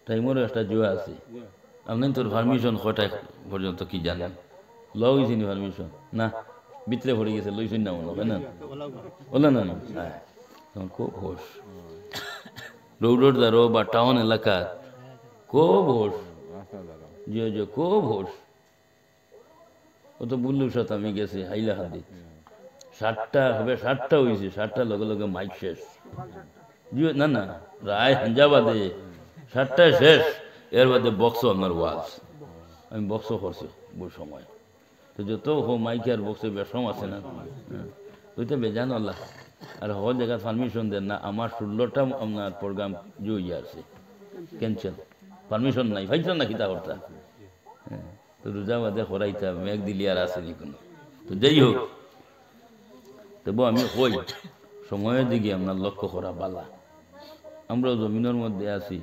টাইমেরও একটা জোয়া আছে আপনি তোর পারমিশন কটায় পর্যন্ত কি জানেন লইছি নি পারমিশন না ভিতরে পড়ে গেছে লইছেন না মনে হয় না বলে না হ্যাঁ তখন খুব হোস রোডের দ্বারো বা টাউন এলাকা খুব হোস জি খুব হোস ও তো বুল্লুর সাথে আমি গেছি হাইলা হাতি 7টা হবে 7টা হয়েছে 7টার লগে লগে মাইক শেষ জি না রায় হাঞ্জাবাদে 7টায় শেষ এর বাদে বক্স আমার ওয়াজ আমি বক্সও করছি বহু সময় তো যত মাইক আর বক্সে বেশম আছে না ওইটা বেজান আল্লাহ আর হল জায়গায় পারমিশন দেন না আমার 16টা আপনার প্রোগ্রাম জুইয়া আছে ক্যান্সেল পারমিশন নাই ভাইছেন না কিতা করতা হ্যাঁ তো রোজা বাদে করাইতাম মেঘ দিলি আর আসেনি কোনো তো যাই হোক তবু আমি কই সময়ের দিকে আপনার লক্ষ্য করা বালা আমরা জমিনের মধ্যে আছি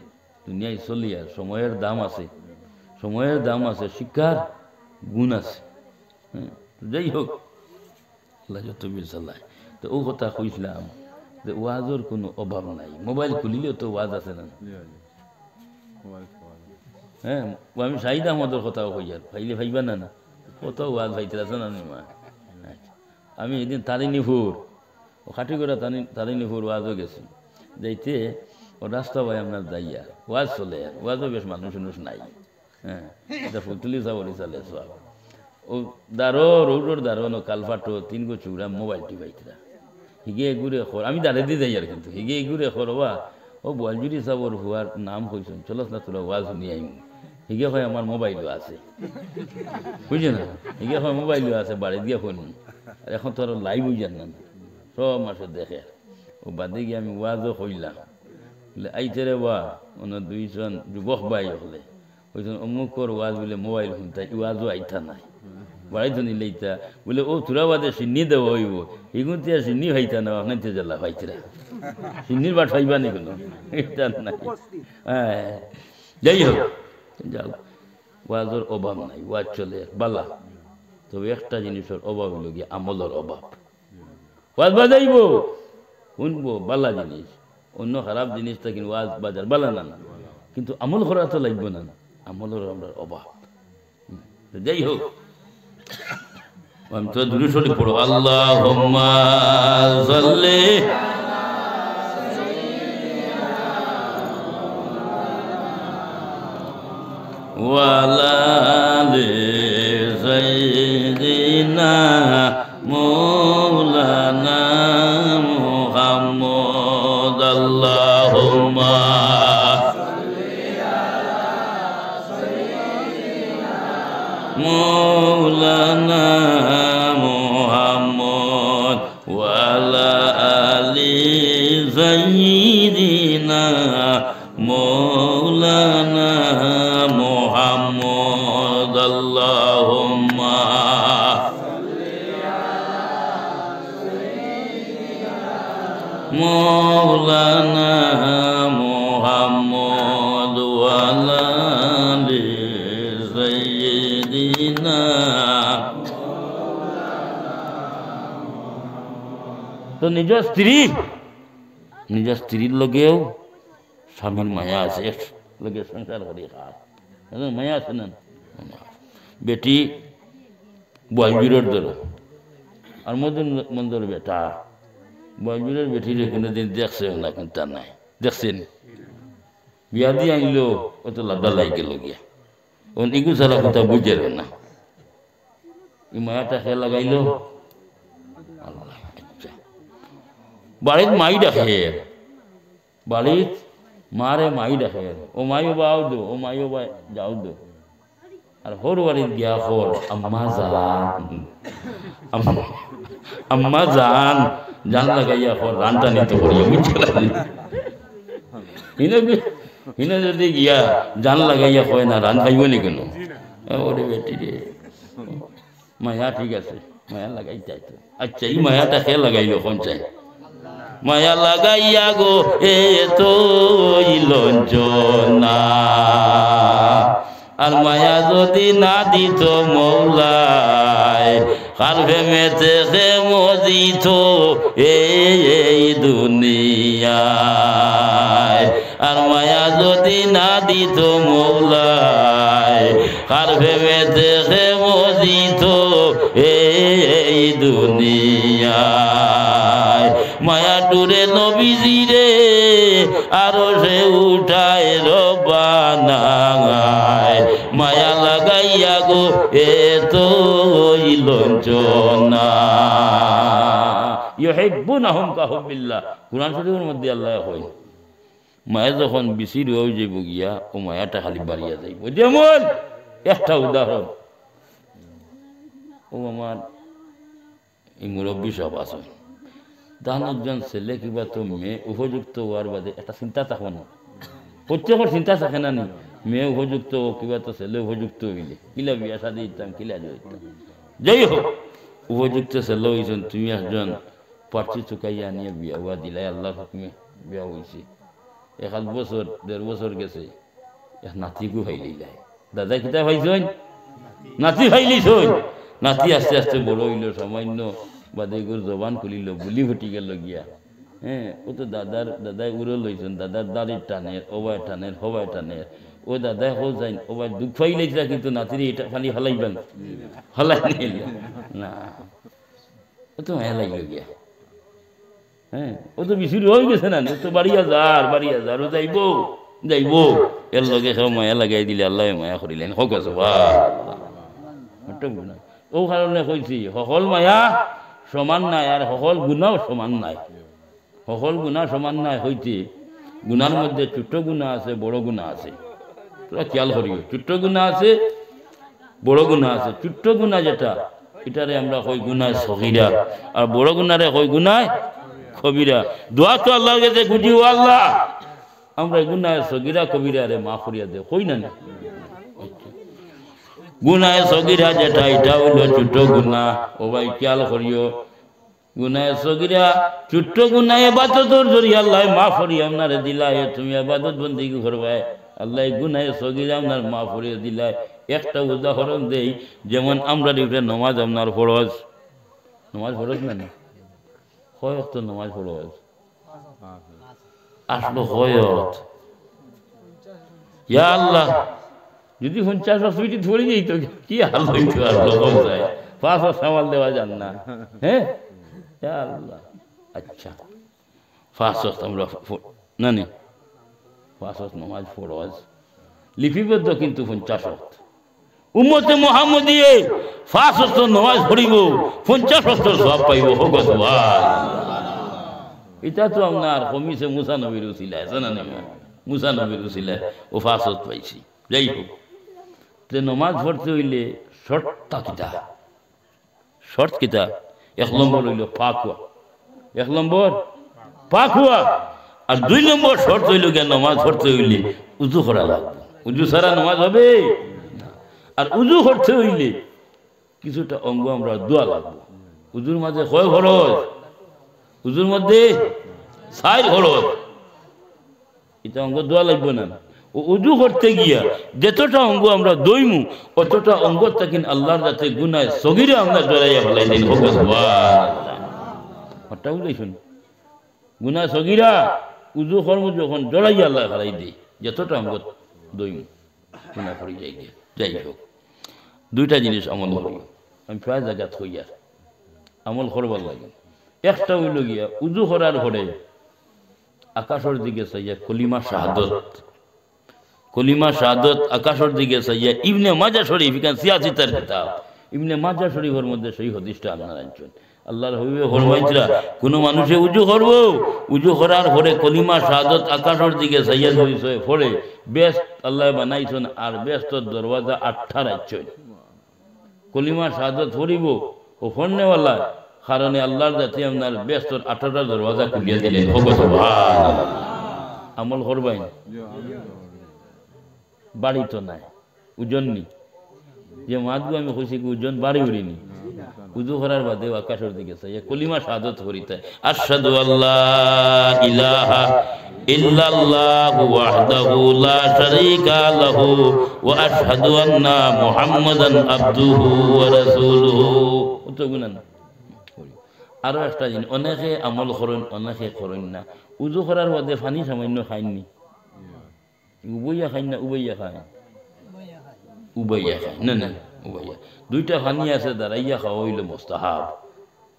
দুনিয়ায় চলি আর সময়ের দাম আছে শিক্ষার গুণ আছে হ্যাঁ যাই হোক আল্লাহ যত বিল চালায় তো ও কথা কইছিলাম যে ওয়াজের কোনো অভাব নাই মোবাইল খুলিলেও তো ওয়াজ আছে না হ্যাঁ আমি শাহিদ আহমদের কথাও কই আর ভাইলে ভাইবা না কত ওয়াজ ভাইতে আছে না মা আমি এদিন তারিনীপুর ও খাটিগড়া তারিনীপুর ওয়াজও গেছি যাইতে ও রাস্তা ভাই আপনার যাইয়া ওয়াজ চলে আর ওয়াজও বেশ মানুষ নাই হ্যাঁ এটা ফুলতুলি চাবরি চালে সব ও রোডের দারো কালফাটো 3 গো চূড়া মোবাইল টিপাইতরা হিগে ঘুরে খর আমি দাঁড়িয়ে দিয়ে যাই আর কিন্তু হিগে ঘুরে খরবা ও বলজুরি সাবর হুয়ার নাম কইছেন চলস না তোরা ওয়াজ শুনি আইম হিগে হয় আমার মোবাইলও আছে বুঝছে না হিগে হয় মোবাইলও আছে বাড়ি দিয়ে ফোন আর এখন তো আর লাইভ হয়ে যান না সব মাসে দেখে ও বাদে গিয়ে আমি ওয়াজও হইলাম বলে আইতে রে বা অন্য দুইজন যুবক ভাই হলে ওইজন অমুকর ওয়াজ বলে মোবাইল শুনতা ওয়াজও আইতা নাই বাড়াইতো নিলে ইতা বলে ও তোরা বাদে সিন্নি দেওয়া হইব এগুনতে আর সিন্নি হইতা না আপনাইতে জ্বালা ভাইতরা সিন্নির বাট হইবা নি কোনো এটা নাই হ্যাঁ যাই হোক যাও ওয়াজের অভাব নাই ওয়াজ চলে বালা তবে একটা জিনিসের অভাব হলো গিয়ে আমলের অভাব ওয়াজ বাজাইব শুনবো বালা জিনিস অন্য খারাপ জিনিসটা কিন্তু ওয়াজ বাজার বালা না না কিন্তু আমল করা তো লাগবে না আমলের আমরা অভাব যাই হোক আমি তো দূরে সরে পড়ো আল্লাহুম্মা সাল্লি ওয়ালা আলি সাইয়্যিদিনা মাওলানা মুহাম্মদ আল্লাহুম্মা مولانا محمد وعلى آل سيدنا مولانا محمد اللهم مولانا محمد وعلى آل سيدنا তো নিজের স্ত্রীর লগেও স্বামীর মায়া আছে লগে সংসার করি খায় মায়া আছে না বেটি বয়জুরের ধরো আর মন্দর বেটা বয়জুরের বেটির কোনোদিন দেখছে না কিন্তু তা নাই দেখছেন বিয়া দিয়ে আনলো অত লাদা লাই গেল গিয়া ইগু সারা কথা বুঝে না এই মায়াটা খেয়ে লাগাইলো বাড়িত মাই ডাকে বাড়িত মারে মাই ডাকে ও মাইও বাও দো ও মাইও বা যাও দো আর হর বাড়িত গিয়া হর আম্মা জান জান লাগাইয়া হর রানটা নিতে করিয়া বুঝতে হিনে যদি গিয়া জান লাগাইয়া কয় না রান খাইব নি কেন ওরে বেটি রে মায়া ঠিক আছে মায়া লাগাই চাইতো আচ্ছা এই মায়াটা খেয়ে লাগাইলো কোন চাই মায়া লাগাইয়া গো এ তো লঞ্চনা আর মায়া যদি না দিত মৌলায় কার ফেমেতে সে মজিত এই দুনিয়ায় আর মায়া যদি না দিত মৌলায় কার ফেমেতে সে মজিত এই দুনিয়ায় মায়া টুরে নবীজি রে আরো সে উঠায় রবানায় মায়া লাগাইয়া গো এ তো লঞ্চনা ইউহিব্বুনাহুম কাহুবিল্লাহ কুরআন শরীফের মধ্যে আল্লাহ কয় মায়া যখন বিসির হয়ে যাইব গিয়া ও মায়াটা খালি বাড়িয়া যাইব যেমন একটা উদাহরণ ও আমার এই মুরব্বী সব আছে তাহলে একজন ছেলে কিবা তো মেয়ে উপযুক্ত হওয়ার বাদে একটা চিন্তা থাকবে না প্রত্যেকের চিন্তা থাকে না নি মেয়ে উপযুক্ত কিবা তো ছেলে উপযুক্ত হইলে কিলা বিয়া শাদি দিতাম কিলা দিতাম যাই হোক উপযুক্ত ছেলে হয়েছেন তুমি একজন পার্টি চুকাইয়া নিয়ে বিয়া হওয়া দিলাই আল্লাহ হুকুমে বিয়া হয়েছে 1 বছর 1.5 বছর গেছে এক নাতিকু ভাইলেই যায় দাদা কিতা ভাইছেন নাতি ভাইলিস নাতি আস্তে আস্তে বড় হইল সামান্য বাদে গোর জবান খুলিল বুলি ফুটি গেল গিয়া হ্যাঁ ও তো দাদাই উড়ো লইছেন দাদার দাড়ির টানের ওবায় টানের হবায় টানের ও দাদাই হো যাই ওবায় দুঃখ পাইলেছিলা কিন্তু নাতির এটা খালি হলাইবেন হলাই নিল না ও তো মায়া লাগিল গিয়া হ্যাঁ ও তো বেশি হয়ে গেছে না তো বাড়িয়া যার ও যাইব এর লগে সব মায়া লাগাই দিলে আল্লাহ মায়া করিলেন হোক আছে ও কারণে কইছি সকল মায়া সমান নাই আর সকল গুণাও সমান নাই সকল গুণা সমান নাই হইতে গুণার মধ্যে ছোট গুণা আছে বড় গুণা আছে তোরা খেয়াল করিও ছোট গুণা আছে বড় গুণা আছে ছোট গুণা যেটা এটারে আমরা কই গুনায় সগীরা আর বড় গুণারে কই গুনায় কবিরা দোয়া তো আল্লাহর কাছে গুজি ও আল্লাহ আমরা গুনাহে সগীরা কবিরা রে মাফ করিয়া দে কই না গুনাহে সগীরা যেটা এটা হইল ছোট গুনাহ ও ভাই খেয়াল করিও গুনাহে সগীরা ছোট গুনাহ ইবাদতের জরিয়া আল্লাহ মাফ করিয়া আপনারে দিলায় তুমি ইবাদত বندگی করবাই আল্লাহ গুনাহে সগীরা আপনার মাফ করিয়া দিলায় একটা উদাহরণ দেই যেমন আমরা দিবরে নামাজ আপনার ফরজ নামাজ ফরজ না কয়ত নামাজ ফরজ আসলো কয়ত ইয়া আল্লাহ যদি 50 মিনিট ধরে যাই তো কি হাল হইতো আর লোক যায় 5 সামাল দেওয়া যান না হ্যাঁ ইয়া আল্লাহ আচ্ছা 5 আমরা না নি 5 নামাজ ফরজ লিপিবদ্ধ কিন্তু 50 উম্মতে মুহাম্মদিয়ে 5 নামাজ পড়িব 50 সওয়াব পাইব হোক সুবহানাল্লাহ এটা তো আপনার কমিছে মুসা নবীর উসিলায় জানা না মুসা নবীর উসিলায় ও 5 পাইছি যাই হোক তে নামাজ পড়তে হইলে শর্ত কিতা 1 নম্বর হইল পাক হওয়া 1 নম্বর পাক হওয়া আর 2 নম্বর শর্ত হইল গে নামাজ পড়তে হইলে উযু করা লাগবে উযু ছাড়া নামাজ হবে আর উযু করতে হইলে কিছুটা অঙ্গ আমরা দোয়া লাগবে উযুর মাঝে কয় ফরজ উযুর মধ্যে 4 ফরজ এটা অঙ্গ দোয়া লাগবে না ও উযু করতে গিয়া যতটা অঙ্গ আমরা দইমু অতটা অঙ্গ তাকিন আল্লাহর কাছে গুনাহ সগীরা আমরা ডরাইয়া ফেলাই দেন হোক সুবহানাল্লাহ ওটা বলেছেন গুনাহ সগীরা উযু কর্ম যখন ডরাইয়া আল্লাহ ফেলাই দেই যতটা অঙ্গ দইমু গুনাহ করে যাই হোক দুইটা জিনিস আমল করি আমি প্রায় জায়গা থইয়া আমল করবার লাগে একটা হইল গিয়া উযু করার পরে আকাশের দিকে চাইয়া কলিমা শাহাদত আকাশের দিকে চাইয়া ইবনে মাজাহ শরীফ এখানে সিয়াসিতার কিতাব ইবনে মাজাহ শরীফের মধ্যে সেই হাদিসটা আপনারা আনছেন আল্লাহর হাবিবে ফরমাইছিলা কোন মানুষে উযু করব উযু করার পরে কলিমা শাহাদত আকাশের দিকে চাইয়া যদি পড়ে বেশ আল্লাহ বানাইছেন আর বেশতর দরওয়াজা 8টা রাখছেন কলিমা শাহাদত পড়িব ও ফন্নেওয়ালা কারণে আল্লাহর জাতি আপনার বেশতর 8টা দরওয়াজা খুলিয়া দিলেন সুবহানাল্লাহ আমল করবেন বাড়ি তো নাই ওজন নি যে মাদগু আমি কইছি কি ওজন বাড়ি উড়িনি উযু করার বাদে আকাশের দিকে চাই কলিমা শাহাদাত করিতে আশহাদু আল্লা ইলাহা ইল্লাল্লাহু ওয়াহদাহু লা শারীকা লাহু ওয়া আশহাদু আন্না মুহাম্মাদান আবদুহু ওয়া রাসূলুহু তো গুনাহ আরো একটা জিনিস অনেকে আমল করেন অনেকে করেন না উযু করার বাদে পানি সামান্য খাইনি উবইয়া খাই না উবইয়া খায় না উবইয়া দুইটা পানি আছে দাঁড়াইয়া খাওয়া হইল মুস্তাহাব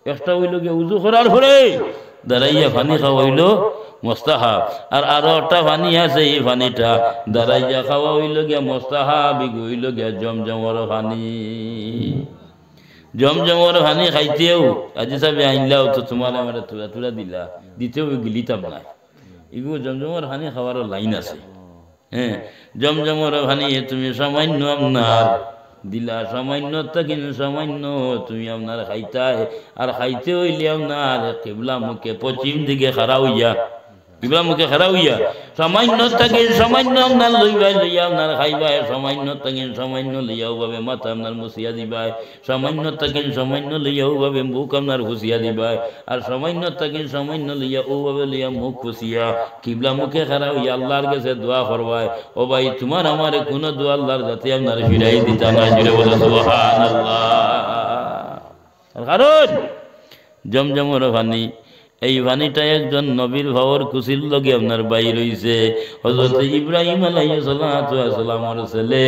একটা হইল গিয়ে উযু করার পরে দাঁড়াইয়া পানি খাওয়া হইল মুস্তাহাব আর আরো একটা পানি আছে এই পানিটা দাঁড়াইয়া খাওয়া হইল গিয়া মুস্তাহাব হইল গিয়া জমজমর পানি জমজমর পানি খাইতেও আজি সাহেব আইনলাও তো তোমার আমার তুলা দিলা দিতেও গিলিতাম না এগুলো জমজমর পানি খাওয়ারও লাইন আছে হ্যাঁ জমজমর পানি তুমি সামান্য আপনার দিলা সামান্য তাকিন সামান্য তুমি আপনার খাইতায় আর খাইতে হইলে আপনার কিবলা মুখে পশ্চিম দিকে খাড়া হইয়া কিবলা মুখে খাড়া হইয়া সামান্য তাকিন সামান্য আপনার লইবাই লইয়া আপনার খাইবাই সামান্য তাকিন সামান্য লইয়াও ভাবে মাথা আপনার মুছিয়া দিবাই সামান্য তাকিন সামান্য লইয়াও ভাবে মুখ আপনার ঘুষিয়া দিবাই আর সামান্য তাকিন সামান্য লইয়া ও ভাবে লইয়া মুখ খুশিয়া কিবলা মুখে খাড়া হইয়া আল্লাহর কাছে দোয়া করবাই ও ভাই তোমার আমার কোন দোয়া আল্লাহর যাতে আপনার ফিরাই দিতা না জুড়ে বলে সুবহানাল্লাহ কারণ জমজমর পানি এই পানিটা একজন নবীর ভাবর খুশির লগে আপনার বাইর হইছে হযরত ইব্রাহিম আলাইহিস সালাতু ওয়াস সালামের ছেলে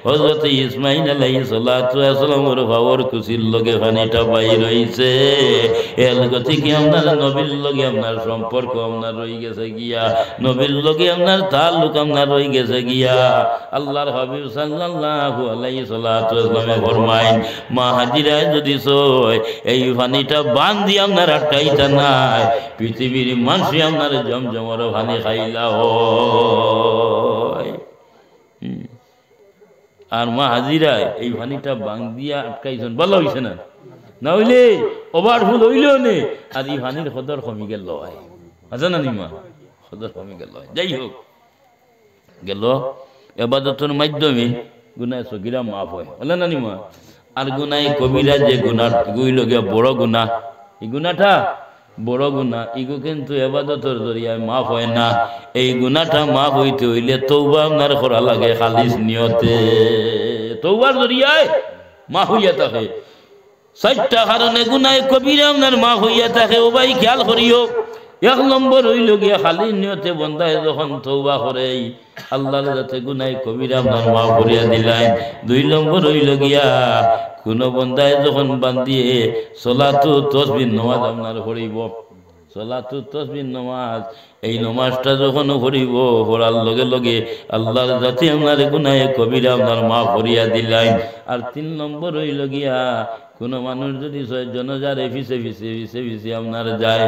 হযরত ইসমাঈল আলাইহিস সালাতু ওয়াস সালামের ভাবর খুশির লগে পানিটা বাইর হইছে এর গতি কি আপনার নবীর লগে আপনার সম্পর্ক আপনার রই গেছে গিয়া নবীর লগে আপনার তাল্লুক আপনার রই গেছে গিয়া আল্লাহর হাবিব সাল্লাল্লাহু আলাইহি সালাতু ওয়াস সালামে ফরমায়েন মা হাজিরা যদি সয় এই পানিটা বান্ধি আপনার আটকাইতা না পৃথিবীর মানুষ আপনার জমজমর পানি খাইলা আর মা হাজিরা এই পানিটা বাং দিয়া আটকাইছেন ভালো হইছে না না হইলে ওভারফুল হইলেও নে আর এই পানির সদর কমি গেল হয় আছে না নিমা সদর কমি গেল হয় যাই হোক গেল এবাদতের মাধ্যমে গুনায় সগিরা মাফ হয় বলে না নিমা আর গুনায় কবিরা যে গুনাহ গুইল গিয়া বড় গুনাহ এই গুনাহটা বড় গুনাহ ইগো কিন্তু ইবাদতের জরিয়ায় মাফ হয় না এই গুনাহটা মাফ হইতে হইলে তওবা আপনার করা লাগে খালিস নিয়তে তওবার জরিয়ায় মাফ হইয়া থাকে চারটা কারণে গুনায় কবিরা আপনার মাফ হইয়া থাকে ও ভাই খেয়াল করিও এক নম্বর হইল গিয়া খালি নিয়তে বন্দায় যখন তওবা করে আল্লাহর কাছে গুনায় কবিরা আপনার মাফ করিয়া দিলেন দুই নম্বর হইল গিয়া কোন বন্দায় যখন বান্দিয়ে সলাতু তাসবিহ নামাজ আপনার পড়িব সলাতু তাসবিহ নামাজ এই নামাজটা যখন পড়িব পড়ার লগে লগে আল্লাহর কাছে আপনার গুনায় কবিরা আপনার মাফ করিয়া দিলেন আর তিন নম্বর হইল গিয়া কোন মানুষ যদি জনজার ফিসে ফিসে ফিসে ফিসে আপনার যায়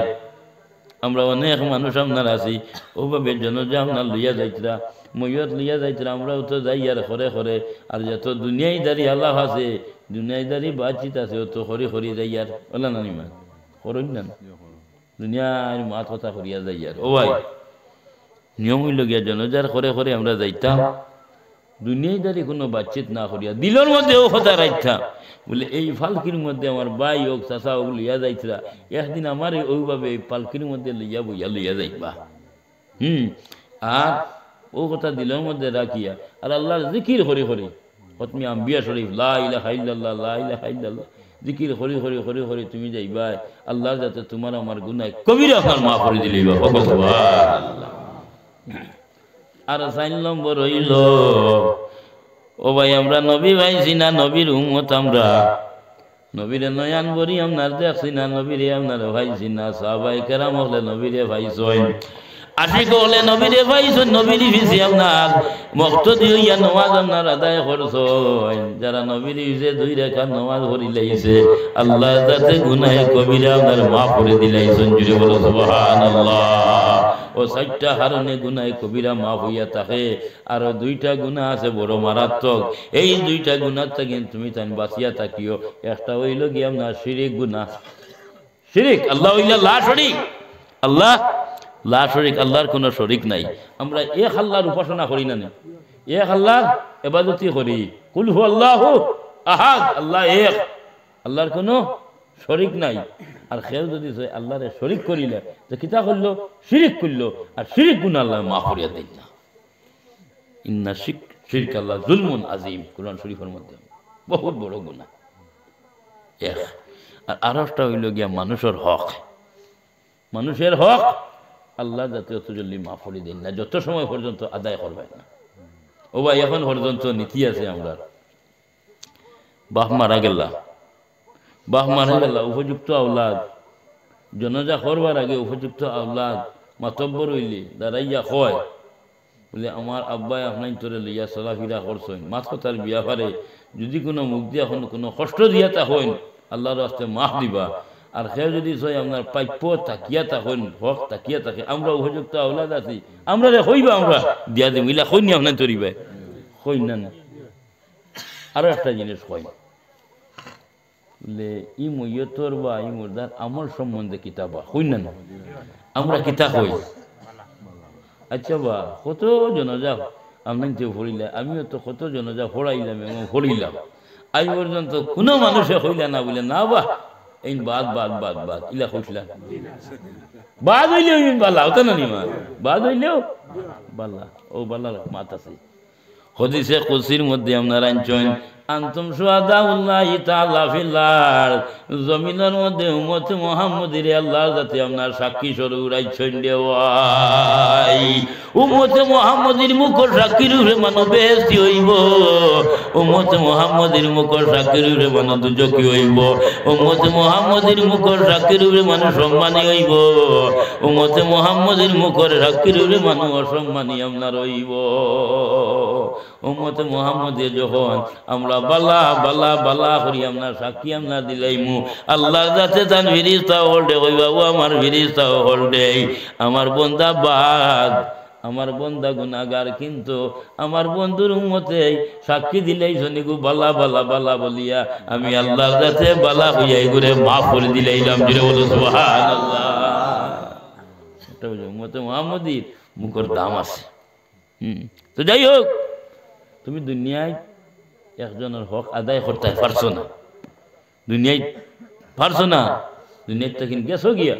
আমরা অনেক মানুষ আপনার আছি ওভাবে জনজা আপনার লইয়া যাইতরা ময়ত লইয়া যাইতরা আমরাও তো যাই আর খরে খরে আর যত দুনিয়াইদারি আল্লাহ আছে দুনিয়াইদারি বাতচিত আছে অত খরি খরি যাই আর ওলা না নিমা খরই না দুনিয়ার মাত কথা করিয়া যাই আর ও ভাই নিয়ম হইল গিয়া জনজার খরে খরে আমরা যাইতাম দুনিয়াইদারি কোনো বাতচিত না করিয়া দিলের মধ্যে ও কথা রাখতাম বলে এই পালকির মধ্যে আমার ভাই হোক চাচা হোক লইয়া যাইতরা একদিন আমার ওইভাবে এই পালকির মধ্যে লইয়া বইয়া লইয়া যাইবা আর ও কথা দিলের মধ্যে রাখিয়া আর আল্লাহর জিকির হরি হরি খতমি আম্বিয়া শরীফ লা ইলাহা ইল্লাল্লাহ লা ইলাহা ইল্লাল্লাহ জিকির হরি হরি হরি হরি তুমি যাইবা আল্লাহর যাতে তোমার আমার গুনাহ কবিরা আপনার মাফ করে দিলেইবা সুবহানাল্লাহ আর 4 নম্বর হইল ও ভাই আমরা নবী ভাইছি না নবীর উম্মত আমরা নবীরে নয়ান বরি আপনার দেখছি না নবীরে আপনার ভাইছি না সাহাবায়ে কেরাম হলে নবীরে ভাইছই আশিক হলে নবীরে ভাইছই নবীরে ভিসি আপনার মুক্তদি হইয়া নামাজ আপনার আদায় করছই যারা নবীরে ভিসে দুই রাকাত নামাজ পড়ি লাইছে আল্লাহ যাতে গুনাহ কবিরা আপনার মাফ করে দিলাইছেন জুড়ে বলো সুবহানাল্লাহ ও 4টা কারণে গুনাহ কবিরা মাফ হইয়া থাকে আর 2টা গুনাহ আছে বড় মারাত্মক এই 2টা গুনাহ থেকে তুমি তান বাঁচিয়া থাকিও একটা হইল কি আপনার শিরক গুনাহ শিরক আল্লাহ ইল্লা লা শরীক আল্লাহ লা শরীক আল্লাহর কোনো শরীক নাই আমরা এক আল্লাহর উপাসনা করি না এক আল্লাহর ইবাদতি করি কুল হু আল্লাহু আহাদ আল্লাহ এক আল্লাহর কোনো শরীক নাই আর কেউ যদি আল্লাহরে শরীক করিলে তো কিতা করলো শিরিক করলো আর শিরিক গুনাহ আল্লাহ মাফ করিয়া দেন না ইন্না শিরক আল্লাহ যুলমুন আযীম কুরআন শরীফের মধ্যে বহুত বড় গুনাহ এক আর আরেকটা হইল গিয়া মানুষের হক আল্লাহ যাতে অত জলদি মাফ করে দেন না যত সময় পর্যন্ত আদায় করবেন না ও ভাই এখন পর্যন্ত নীতি আছে আমরা বাপ মারা গেলা উপযুক্ত আওলাদ জনাজা করবার আগে উপযুক্ত আওলাদ মাতব্বর হইলে দাঁড়াইয়া কয় বলে আমার আব্বাই আপনার তোরে লইয়া চলাফিরা করছেন মাত কথার বিয়া পারে যদি কোনো মুখ দিয়া কোনো কষ্ট দিয়া তা হইন আল্লাহর রাস্তে মাফ দিবা আর কেউ যদি সয় আপনার প্রাপ্য তাকিয়া থাকেন হক তাকিয়া থাকে আমরা উপযুক্ত আওলাদ আছি আমরা রে হইবা আমরা দিয়া দিম ইলা হইনি আপনার তরিবাই হই না আরো একটা জিনিস কই বলে ই মইয়তর বা ই মুর্দার আমল সম্বন্ধে কিতাবা হই না আমরা কিতা কই আচ্ছা বা কত জনাজা আপনার যে পড়িলা আমিও তো কত জনাজা পড়াইলাম এবং পড়িলাম আজ পর্যন্ত কোনো মানুষে হইলা না বলে না বা এই বাদ ইলা হইলা বাদ হইলেও বালা হতো না নিমা বাদ হইলেও বালা ও বালার মাত আছে হাদিসে কুদসির মধ্যে আপনারা আনছেন আনতুম শুহাদাউল্লাহি তাআলা ফিল আরদ জমিনের মধ্যে উম্মত মুহাম্মদের আল্লাহর যাতে আপনার সাক্ষী স্বরূপ রাখছেন দেওয়াই উম্মত মুহাম্মদের মুখর সাক্ষী রূপে মানো বেহেশতি হইব উম্মত মুহাম্মদের মুখর সাক্ষী রূপে মানো দুজকি হইব উম্মত মুহাম্মদের মুখর সাক্ষী রূপে মানো সম্মানী হইব উম্মত মুহাম্মদের মুখর সাক্ষী রূপে মানো অসম্মানী আপনার হইব উম্মত মুহাম্মদের যখন আমরা বালা বালা বালা করি আপনার সাক্ষী আপনার দিলাইমু আল্লাহর যাতে তান ফিরিস্তা হলডে কইবা ও আমার ফিরিস্তা হলডে আমার বন্দা বাদ আমার বন্দা গুনাহগার, কিন্তু আমার বন্ধুর উম্মতে সাক্ষী দিলেই শনিগু বালা বালা বালা বলিয়া আমি আল্লাহর কাছে বালা হইয়া ঘুরে মাফ করে দিলাম। জুড়ে বলো সুবহানাল্লাহ। এটা বুঝো উম্মতে মুহাম্মদীর মুখের দাম আছে। তো যাই হোক, তুমি দুনিয়ায় একজনের হক আদায় করতে পারছো না, দুনিয়ায় পারছো না, দুনিয়ায় তখন গেছো গিয়া,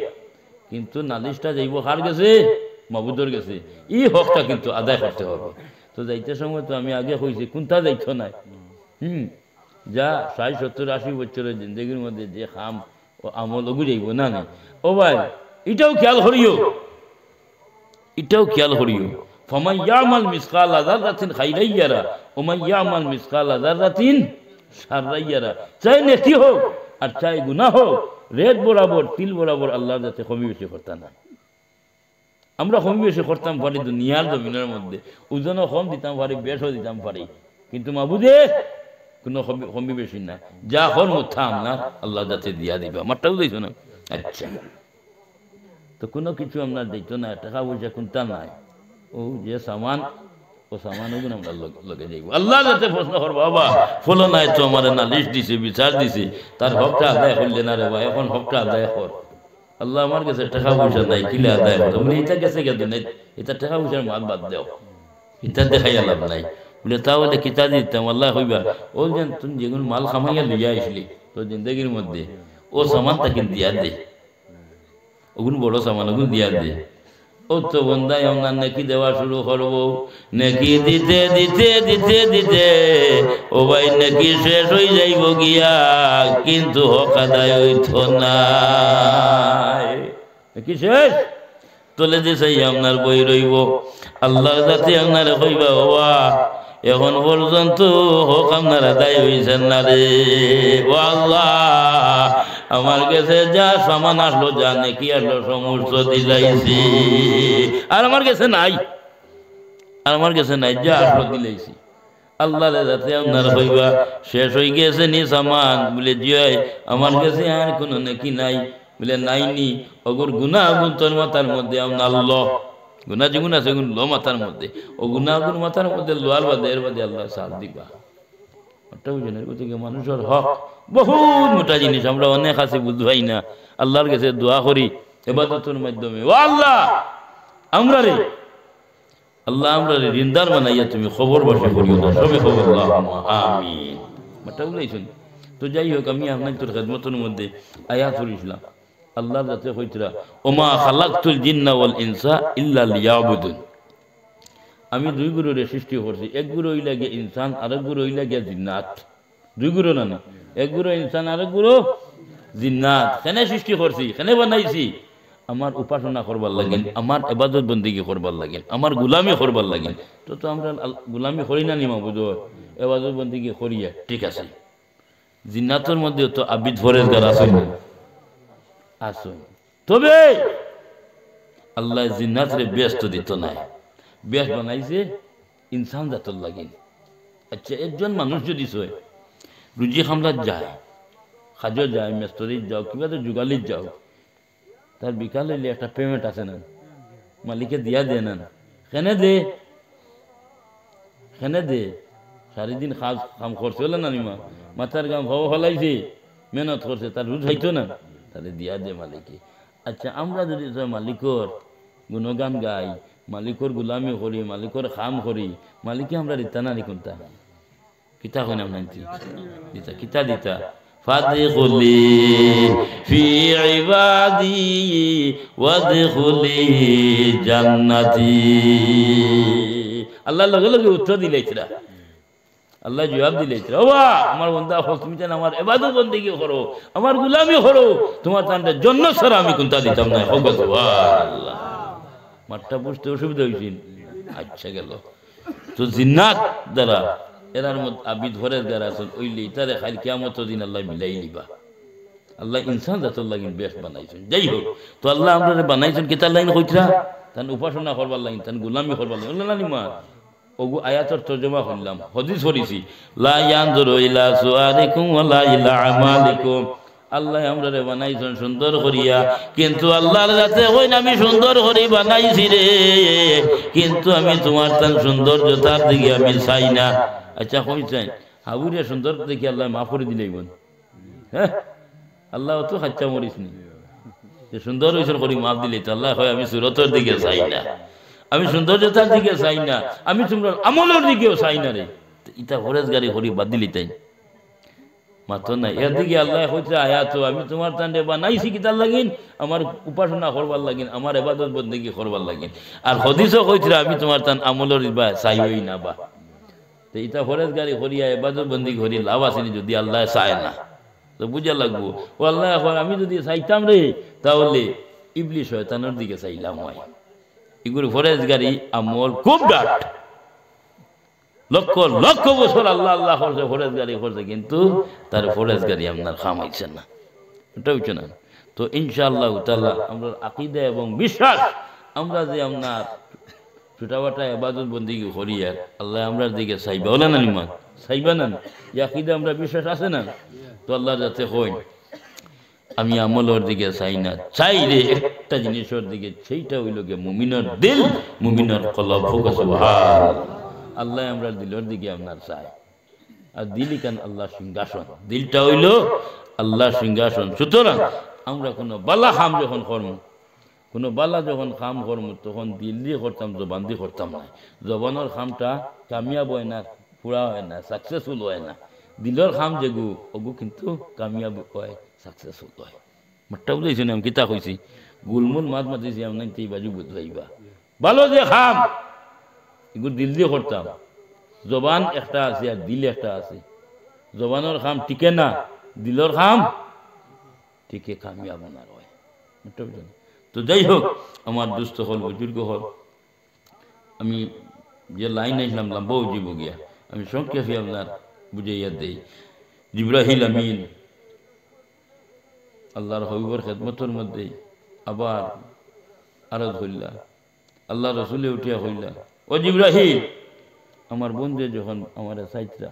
কিন্তু নালিশটা যাইব কার গেছে? মাবুদর গেছে। এই হকটা কিন্তু আদায় করতে হবে। তো যাইতে সময় তো আমি আগে কইছি কোনটা যাইতো না। যা 60-70-80 বছরের জিন্দগির মধ্যে যে খাম ও আমল ওগু যাইব না না। ও ভাই এটাও খেয়াল করিও, এটাও খেয়াল করিও। ফামান ইয়ামাল মিসকালা যাররাতিন খাইরান ইয়ারা ওয়া মান ইয়ামাল মিসকালা যাররাতিন শাররান ইয়ারা। চাই নেকি হোক আর চাই গুনাহ হোক, রেড বরাবর তিল বরাবর আল্লাহর কাছে কমি বেশি করতাম না। আমরা কমি বেশি করতাম পারি দুনিয়ার জমিনের মধ্যে, ওজনও কম দিতাম পারি, বেশও দিতাম পারি, কিন্তু মাবুদে কোনো কমি বেশি না। যা হর মুথা আপনার আল্লাহ যাতে দিয়া দিবা। আমারটাও দিয়েছো না? আচ্ছা, তো কোনো কিছু আপনার দিত না, টাকা পয়সা কোনটা নাই, ও যে সামান ও সামান ওগুলো আমরা লগে যাইব। আল্লাহ যাতে প্রশ্ন করবো বাবা ফলো নাই তো আমার নালিশ দিছে, বিচার দিছে, তার হকটা আদায় করলে না রে ভাই, এখন হকটা আদায় কর। আল্লাহ আমার কাছে টাকা পয়সা নাই, কিলে আদায় করো বলে এটা গেছে গেছে নাই, এটা টাকা পয়সার মাল বাদ দেও, এটা দেখাইয়া লাভ নাই বলে। তাহলে কিতা দিতাম আল্লাহ হইবা ও যেন তুমি যেগুলো মাল খামাইয়া লইয়া আসলি তোর জিন্দগির মধ্যে, ও সামান তাকে দিয়া দে, ওগুলো বড় সামান ওগুলো দিয়া দে। ও তো বন্দায় আপনার নেকি দেওয়া শুরু করবো, নেকি দিতে দিতে দিতে দিতে ও ভাই নেকি শেষ হয়ে যাইব গিয়া, কিন্তু হক আদায় হইত না। নেকি শেষ তলে যে চাই আপনার বই রইব। আল্লাহ যাতে আপনার কইবা বাবা এখন পর্যন্ত হক আপনার আদায় হইছেন না রে, ও আল্লাহ আমার কাছে যা সামান আসলো, যা নেকি আসলো সমস্ত দিলাইছি, আর আমার কাছে নাই, আর আমার কাছে নাই, যা আসলো দিলাইছি। আল্লাহ যাতে আপনার হইবা শেষ হয়ে গেছে নি সামান বলে জিয়াই আমার কাছে আর কোনো নেকি নাই বলে নাইনি, ওগুর গুনাহ আগুন তোর মাথার মধ্যে আপনার ল, গুনা যেগুন আছে এগুন লো মাথার মধ্যে, ও গুনাহ আগুন মাথার মধ্যে লোয়ার বাদে এর বাদে আল্লাহ সাথ দিবা। ওটা বুঝেন, গতিকে মানুষের হক বহুত মোটা জিনিস, আমরা অনেক আছে বুঝবাই না। আল্লাহর কাছে দোয়া করি ইবাদতের মাধ্যমে, ও আল্লাহ আমরা রে, আল্লাহ আমরা রে রিন্দার বানাইয়া তুমি খবর বসে করিও না, সবে খবর আল্লাহুম্মা আমিন। ওটা বুঝাইছেন? তো যাই হোক, আমি আপনার তোর খেদমতের মধ্যে আয়াত পড়িছিলাম। আল্লাহ যাতে কইতরা ওমা খালাকতুল জিন্না ওয়াল ইনসা ইল্লা লিয়াবুদুন, আমি দুই গুরুরে সৃষ্টি করছি, এক গুরু হইলা গিয়ে ইনসান, আরেক গুরু হইলা গিয়া জিন্নাত। দুই গুরু না না, এক গুরু ইনসান আরেক গুরু জিন্নাত। কেন সৃষ্টি করছি, কেন বানাইছি? আমার উপাসনা করবার লাগেন, আমার ইবাদত বন্দেগী করবার লাগেন, আমার গুলামি করবার লাগেন। তো আমরা গুলামি করি না নিমা বুঝো, ইবাদত বন্দেগী করিয়া ঠিক আছে। জিন্নাতের মধ্যে তো আবিদ ফরেজগার আছে আছে, তবে আল্লাহ জিন্নাতরে ব্যস্ত দিত না, ব্যস্ত বানাইছে ইনসান জাতর লাগেন। আচ্ছা, একজন মানুষ যদি সয় রুজি খামলাত যায়, খাজো যায়, মেস্তরিত যাও, কিবা তো যুগালিত যাও, তার বিকাল হইলে একটা পেমেন্ট আছে না, মালিকে দিয়া দে না, কেনে দে, কেনে দে, সারাদিন কাম করছে হলে না নিমা, মাথার গাম ভাব হলাইছে, মেহনত করছে, তার রুজ হইতো না, তাহলে দিয়া দে মালিকে। আচ্ছা, আমরা যদি মালিকর গুণগান গাই, মালিকর গুলামি করি, মালিকর খাম করি, মালিকে আমরা দিতা না কোনটা কিতা হয় না দিতা, কিতা দিতা ফাদখুলি ফি ইবাদি ওয়াদখুলি জান্নাতি। আল্লাহ লগে লগে উত্তর দিলাইছিলা, আল্লাহ জবাব দিলাইছিলা, ওবা আমার বন্দা তুমি যেন আমার ইবাদত বন্দেগী করো, আমার গুলামি করো, তোমার তান্ডে জান্নাত ছাড়া আমি কোনটা দিতাম না। হোক সুবহানাল্লাহ। মাঠটা বুঝতে অসুবিধা হয়েছিল। আচ্ছা গেল তো জিন্নাত দ্বারা এরার মধ্যে আবিদ ভরের দ্বারা আসল ওইলি তারে খাই কিয়ামত দিন আল্লাহ মিলাই নিবা। আল্লাহ ইনসান জাতর লাগিন বেশ বানাইছেন। যাই হোক, তো আল্লাহ আমরা বানাইছেন কেতার লাইন কইরা তান উপাসনা করবার লাইন, তান গুলামি করবার লাইন। আল্লাহ নিমা ওগু আয়াতের তর্জমা করলাম, হাদিস পড়িছি, লা ইয়ানজুরু ইলা সুআরিকুম ওয়া লা ইলা আমালিকুম। আল্লাহ আমরা রে বানাইছেন সুন্দর করিয়া, কিন্তু আল্লাহর কাছে কইন আমি সুন্দর করি বানাইছি রে, কিন্তু আমি তোমার তার সৌন্দর্যতার দিকে আমি চাই না। আচ্ছা কইছেন হাবুরে সুন্দর দেখি আল্লাহ মাফ করে দিলেই বোন, হ্যাঁ আল্লাহ তো খাচ্চা মরিস নি যে সুন্দর হয়েছেন করি মাফ দিলে তো আল্লাহ হয় আমি সুরতের দিকে চাই না, আমি সৌন্দর্যতার দিকে চাই না, আমি তোমরা আমলের দিকেও চাই না রে। ইটা ফরেজগারি করি বাদ দিলি তাই মাত্র না এর দিকে আল্লাহ হইতে আয়া তো আমি তোমার তান্ডে বানাইছি কিতার লাগিন আমার উপাসনা করবার লাগিন, আমার এবাদত বন্দেগী করবার লাগিন, আর হদিসও কইছিল আমি তোমার তান আমলের বা চাইই না বা। তো ইটা ফরেজগারি করিয়া এবাদত বন্দি করি লাভ আসেনি যদি আল্লাহ চায় না, তো বুঝা লাগবো ও আল্লাহ এখন আমি যদি চাইতাম রে তাহলে ইবলিশ শয়তানের দিকে চাইলাম হয়। এগুলো ফরেজগারি আমল খুব ডাট, লক্ষ লক্ষ বছর আল্লাহ আল্লাহ করছে ফরেজগারি করছে, কিন্তু তার ফরেজগারি আপনার খামাইছে না, এটা হচ্ছে না। তো ইনশাআল্লাহ তাআলা আমরা আকীদা এবং বিশ্বাস আমরা যে আপনার ছোটাবাটা ইবাদত বন্দেগী করি আর আল্লাহ আমরার দিকে চাইবা ওলা না নিমান চাইবা না, এই আকীদা আমরা বিশ্বাস আছে না, তো আল্লাহ যাতে কই আমি আমলের দিকে চাই না, চাই রে একটা জিনিসের দিকে, সেইটা হইল গিয়ে মুমিনের দিল মুমিনের কলব। সুবহানাল্লাহ, আল্লাহ আমরা দিলের দিকে আপনার চাই, আর দিলই কেন আল্লাহ সিংহাসন, দিলটা হইল আল্লাহ সিংহাসন। সুতরাং আমরা কোনো বালা খাম যখন করম, কোনো বালা যখন খাম করম তখন দিল দিয়ে করতাম, জবান দিয়ে করতাম না। জবানের খামটা কামিয়াব হয় না, পুরা হয় না, সাকসেসফুল হয় না। দিলের খাম যেগু ওগু কিন্তু কামিয়াব হয়, সাকসেসফুল হয়। মাঠটা বুঝাইছি না আমি কিতা কইছি, গুলমুল মাত মাতিছি আমি নাই এই বাজু বুঝাইবা ভালো যে খাম এগুলো দিল দিয়ে করতাম, জবান একটা আছে আর দিল একটা আছে, জবানের খাম টিকে না, দিলর খাম টিকে, কামিয়াব না হয়। তো যাই হোক আমার দুস্থ হল বুজুর্গ হল, আমি যে লাইন আসলাম লম্বা উজিব গিয়া, আমি সংক্ষেপে আপনার বুঝাইয়া দেই। জিবরাহিল আমিন আল্লাহর হবিবর খেদমতের মধ্যে আবার আরজ হইলা, আল্লাহ রসুলে উঠিয়া হইলা ও জিবরাহিল আমার বন্ধু যখন আমার চাইতরা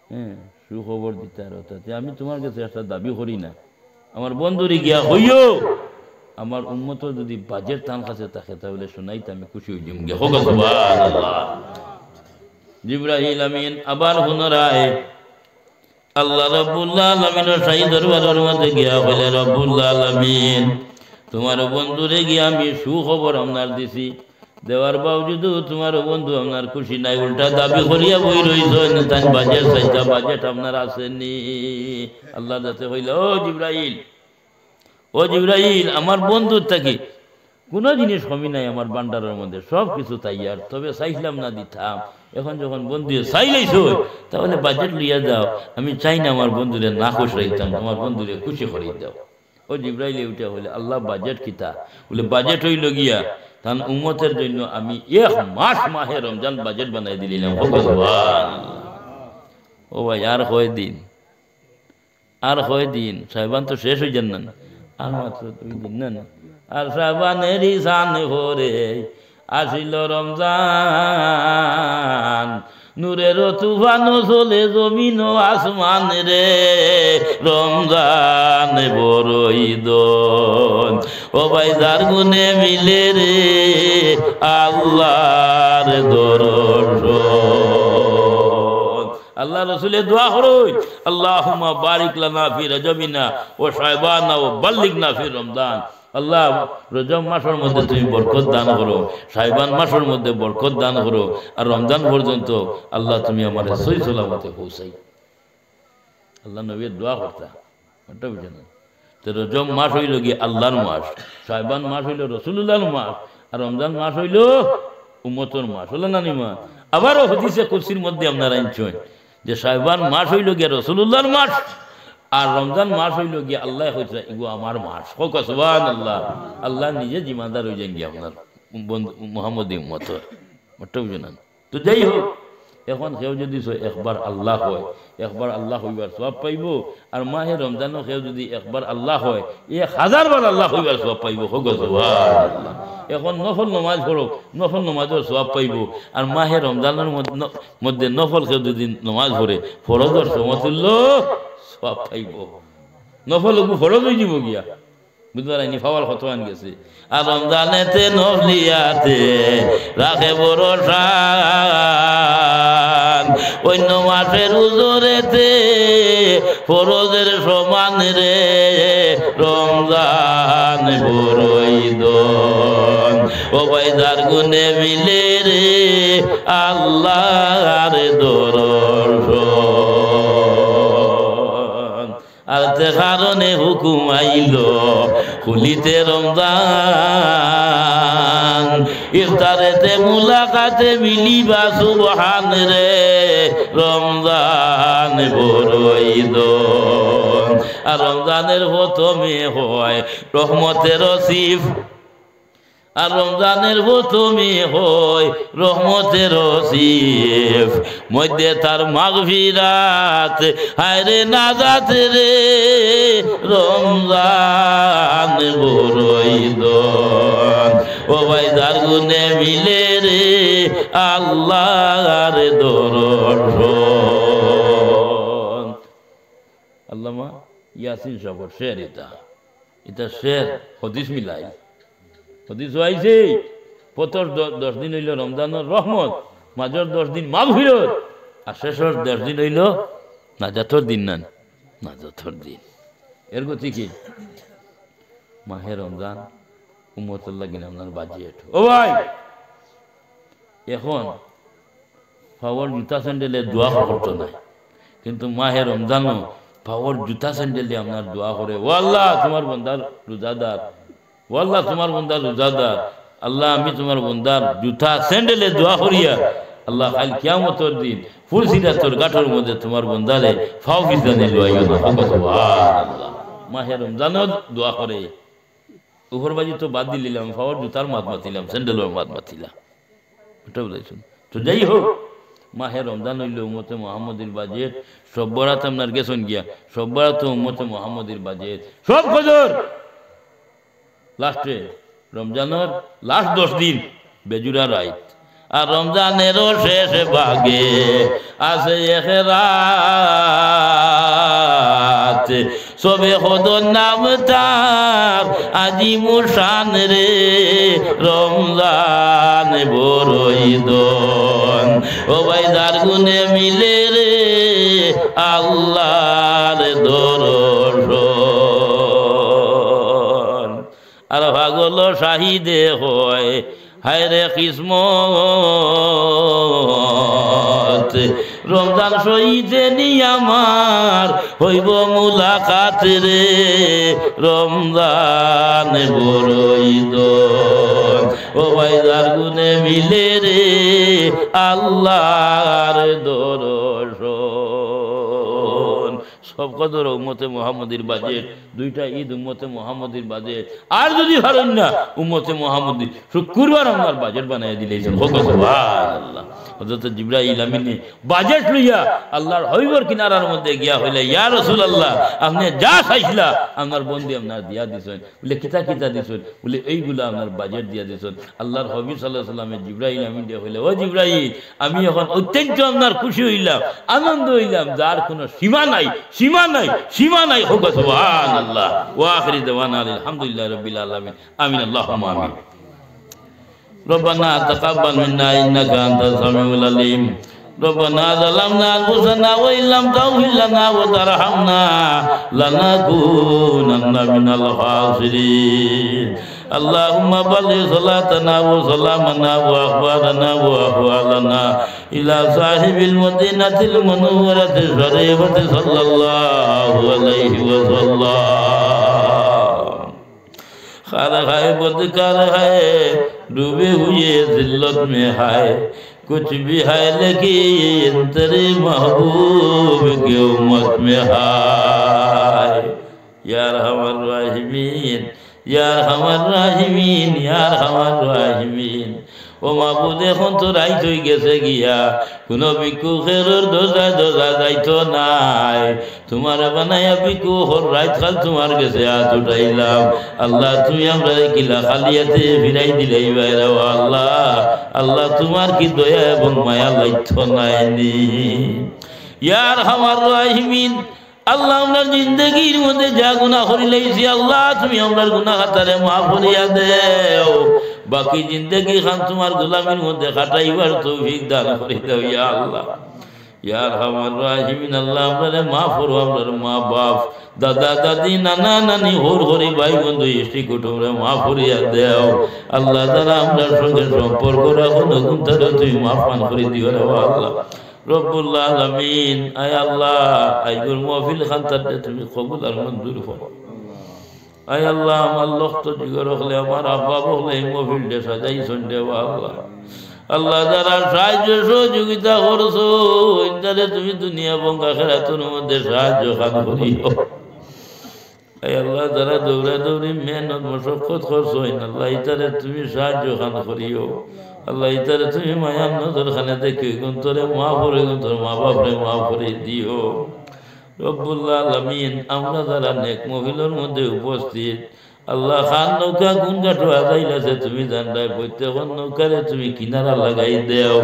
হ্যাঁ সুখবর দিতে আর তাতে আমি তোমার কাছে একটা দাবি করি না, আমার বন্ধুরে গিয়া হইও আমার উম্মত যদি বাজের তান কাছে থাকে তাহলে শোনাইতে আমি খুশি হয়ে যাম গে। হোক সুবহানাল্লাহ। জিবরাহিল আমিন আবার পুনরায় আল্লাহ রাব্বুল আলামিনের শাহী দরবারের মধ্যে গিয়া বলে রাব্বুল আলামিন তোমার বন্ধুরে গিয়া আমি সুখবর আপনার দিছি, দেওয়ার বাবজুদু তোমার বন্ধু আপনার খুশি নাই, উল্টা দাবি করিয়া বই রইছেন তাই বাজেট চাইতা, বাজেট আপনার আসেনি। আল্লাহ যাতে হইল ও জিবরাইল, ও জিবরাইল আমার বন্ধুর থাকি কোনো জিনিস কমি নাই আমার ভান্ডারের মধ্যে, সব কিছু তাইয়ার, তবে চাইছিলাম না দিতাম, এখন যখন বন্ধু চাইলেইছ তাহলে বাজেট লইয়া যাও, আমি চাই না আমার বন্ধুরে না খুশ রাইতাম, আমার বন্ধুরে খুশি করিয়ে দাও। ও জিবরাইল উঠে হইলে আল্লাহ বাজেট কিতা, বলে বাজেট হইল গিয়া তার উম্মতের জন্য আমি এক মাস মাহে রমজান বাজেট বানাই দিলাম। ও ভাই আর কয় দিন, আর কয় দিন, সাহেবান তো শেষ হয়ে যান না, আর মাত্র 2 দিন না, আর সাহেবানেরই সান ভরে আসিল রমজান, নূরের তুফান চলে জমিন আসমান রে, রমজান বড়ই দন ও ভাই যার গুনে মিলে রে আল্লাহর দরশন। আল্লাহ রসুলের দোয়া করই আল্লাহুম্মা বারিক লানা ফি রজবিনা ও শাবানা ও বাল্লিগনা ফি রমজান। আল্লাহ রজব মাসের মধ্যে তুমি বরকত দান করো, শাবান মাসের মধ্যে বরকত দান করো, আর রমজান পর্যন্ত আল্লাহ তুমি আমার সহি সালামতে পৌঁছাই। আল্লাহ নবীর দোয়া করতা, ওটা বুঝেন। তো রজব মাস হইল গিয়ে আল্লাহর মাস, শাবান মাস হইল রসুলুল্লাহর মাস, আর রমজান মাস হইল উম্মতের মাস, হলো না নিমা। আবারও হাদিসে কুরসির মধ্যে আপনারা আনছেন যে শাবান মাস হইল গিয়ে রসুলুল্লাহর মাস, আর রমজান মাস হইল গিয়ে আল্লাহ হয়েছে এগো আমার মাস। হোক সুবহানাল্লাহ। আল্লাহ নিজে জিম্মাদার হয়ে যান গিয়ে আপনার মুহাম্মদী উম্মতের, ওটা বুঝেন। তো যাই হোক এখন কেউ যদি একবার আল্লাহ হয়, একবার আল্লাহ হইবার সওয়াব পাইব, আর মাহে রমজানও কেউ যদি একবার আল্লাহ হয় 1000 বার আল্লাহ হইবার সওয়াব পাইব। হোক সুবহানাল্লাহ। এখন নফল নমাজ পড়ো, নফল নমাজের সওয়াব পাইব, আর মাহে রমজানের মধ্যে নফল কেউ যদি নমাজ পড়ে ফরজের সমতুল্য সওয়াব পাইব। নফল ফরজ হয়ে যাব গিয়া বুঝতে পারিনি ফাওয়াল কত আন গেছে আর রমজানেতে নফলিয়াতে রাখে ভরসা অন্য মাসের উজরেতে ফরজের সমান রে রমজান বড়ই দন ও ভাই যার গুণে মিলে রে আল্লাহর দর্শন আর তে কারণে হুকুম আইল খুলিতে রমজান ইফতারেতে মুলাকাতে মিলিবা সুবহান রে রমজান বড়ই দন আর রমজানের প্রথমে হয় রহমতের রসিফ আর রমজানের প্রথমে হয় রহমতের রসিফ মধ্যে তার মাগফিরাত হায়রে নাজাত রে রমজান বড়ই দন ও ভাই যার গুণে মিলে রে আল্লাহর দর্শন আল্লামা ইয়াসিন সাহেবের শের এটা শের হদিস মিলাই হদিস হইছে প্রথম 10 দিন হইল রমজানের রহমত মাঝের 10 দিন মাগফিরাত আর শেষের 10 দিন হইল নাজাতের দিন না নাজাতের দিন এর গতি কি মাহে রমজান উম্মতুল্লাহ গিন আপনার বাজেট ও ভাই এখন পাওয়ার জুতা স্যান্ডেলে দোয়া করতে নাই কিন্তু মাহে রমজানও পাওয়ার জুতা স্যান্ডেলে আপনার দোয়া করে ও আল্লাহ তোমার বান্দার রোজাদার ও আল্লাহ তোমার বান্দার রোজাদার আল্লাহ আমি তোমার বান্দার জুতা স্যান্ডেলে দোয়া করিয়া আল্লাহ কাল কিয়ামতের দিন ফুল সিরাতের গাঠর মধ্যে তোমার বান্দারে ফাও ফিজানে লইয়া সুবহানাল্লাহ মাহে রমজানও দোয়া করে উপরবাজি তো বাদ দিলাম পাওয়ার জুতার মাত মাতিলাম স্যান্ডেলের মাত মাতিলাম এটা বলেছেন তো যাই হোক মাহে রমজান হইল উম্মতে মুহাম্মদের বাজেট সব বরাত আপনার গেছেন গিয়া সব বরাত উম্মতে মুহাম্মদের বাজেট সব খজর লাস্টে রমজানের লাস্ট 10 দিন বেজুরা রাইত আর রমজানেরও শেষ ভাগে আছে এখরাত সবে খোদর নাম তার আজিমুর শান রে রমজান বড়ই দন ও ভাই যার গুণে মিলে রে আল্লাহর দর্শন আর ভাগল শাহিদে হয় হায় রে কিসমত রমজান শহীদে নিয়ামার হইব মুলাকাত রে রমজান বড়ই দন ও ভাই যার গুণে মিলে রে আল্লাহর দর্শন সব কদর উম্মতে মুহাম্মদীর বাজেট দুইটা ঈদ উম্মতে মুহাম্মদীর বাজেট আর যদি পারেন না উম্মতে মুহাম্মদী শুক্রবার আমার বাজেট বানাই দিলেছেন সুবহানাল্লাহ হযরত জিবরাইল আমিনে বাজেট লইয়া আল্লাহর হবিবর কিনারার মধ্যে গিয়া হইলে ইয়া রাসূলুল্লাহ আপনি যা চাইছিলা আমার বন্দি আপনার দিয়া দিছেন বলে কিতা কিতা দিছেন বলে এইগুলা আপনার বাজেট দিয়া দিছেন আল্লাহর হবিব সাল্লাল্লাহু আলাইহি ওয়াসাল্লামে জিবরাইল আমিন দিয়া হইলে ও জিবরাইল আমি এখন অত্যন্ত আপনার খুশি হইলাম আনন্দ হইলাম যার কোনো সীমা নাই সীমা নাই সীমা নাই হোক সুবহানাল্লাহ ওয়া আখিরি দাওয়ানা আলহামদুলিল্লাহি রাব্বিল আলামিন আমিন আল্লাহুম্মা আমিন ربنا تقبل منا انك انت السميع العليم ربنا ظلمنا انفسنا وان لم تغفر لنا وترحمنا لنكونن من الخاسرين اللهم بلغ صلاتنا وسلامنا واخبارنا واحوالنا الى صاحب المدينه المنوره الشريفه صلى الله عليه وسلم खारा खाए बदकार है डूबे हुए जिल्लत में है कुछ भी है लेकिन तेरे महबूब की उम्मत में है या रहमान राहिमीन या रहमान राहिमीन या रहमान राहिमीन ও মাবুদ এখন তো রাইত হয়ে গেছে গিয়া কোনো ভিক্ষু খেরোর দোজায় দোজা যাইতো নাই তোমার বানাইয়া ভিক্ষু হর রাইত খাল তোমার গেছে হাত উঠাইলাম আল্লাহ তুমি আমরা কিলা খালিয়াতে ফিরাই দিলাই বাইরা আল্লাহ আল্লাহ তোমার কি দয়া এবং মায়া লাইত নাইনি ইয়ার হামার রাহিমিন আল্লাহ আমরার জিন্দগির মধ্যে যা গুনাহ করি লাইছি আল্লাহ তুমি আমরার গুনাহ খাতারে মাফ করিয়া দেও বাকি জিন্দগি খান তোমার গোলামির মধ্যে কাটাইবার তৌফিক দান করে দাও ইয়া আল্লাহ ইয়া আরহামার রাহিমিন আল্লাহ আমরারে মাফ করো আমরার মা বাপ দাদা দাদি নানা নানি হোর হরি ভাই বন্ধু ইষ্টি কুটুমরে মাফ করিয়া দেও আল্লাহ যারা আমরার সঙ্গে সম্পর্ক রাখো নতুন তারা তুমি মাফ পান করে দিও রে আল্লাহ রব্বুল আলামিন আয় আল্লাহ আইগুর মাহফিল খানতাতে তুমি কবুল আর মঞ্জুর করো আয় আল্লাহ আমার লক্ষ্য জিগর হলে আমার আব্বা বলে এই মাহফিলটা সাজাইছেন দেওয়া আল্লাহ আল্লাহ যারা সাহায্য সহযোগিতা করছো ইন্দারে তুমি দুনিয়া এবং আখিরাতের মধ্যে সাহায্য খান করিও আয় আল্লাহ যারা দৌড়া দৌড়ি মেহনত মশক্কত করছো আল্লাহ ইতারে তুমি সাহায্য খান করিও আল্লাহ ইতারে তুমি মায়ার নজর খানে দেখি তোরে মা পরে তোর মা বাপরে মা পরে দিও রব্বুল আলামিন আমরা যারা নেক মহিলার মধ্যে উপস্থিত আল্লাহ খান নৌকা কোন ঘাটো আজাইলাছে তুমি জানলাই প্রত্যেক নৌকারে তুমি কিনারা লাগাই দেও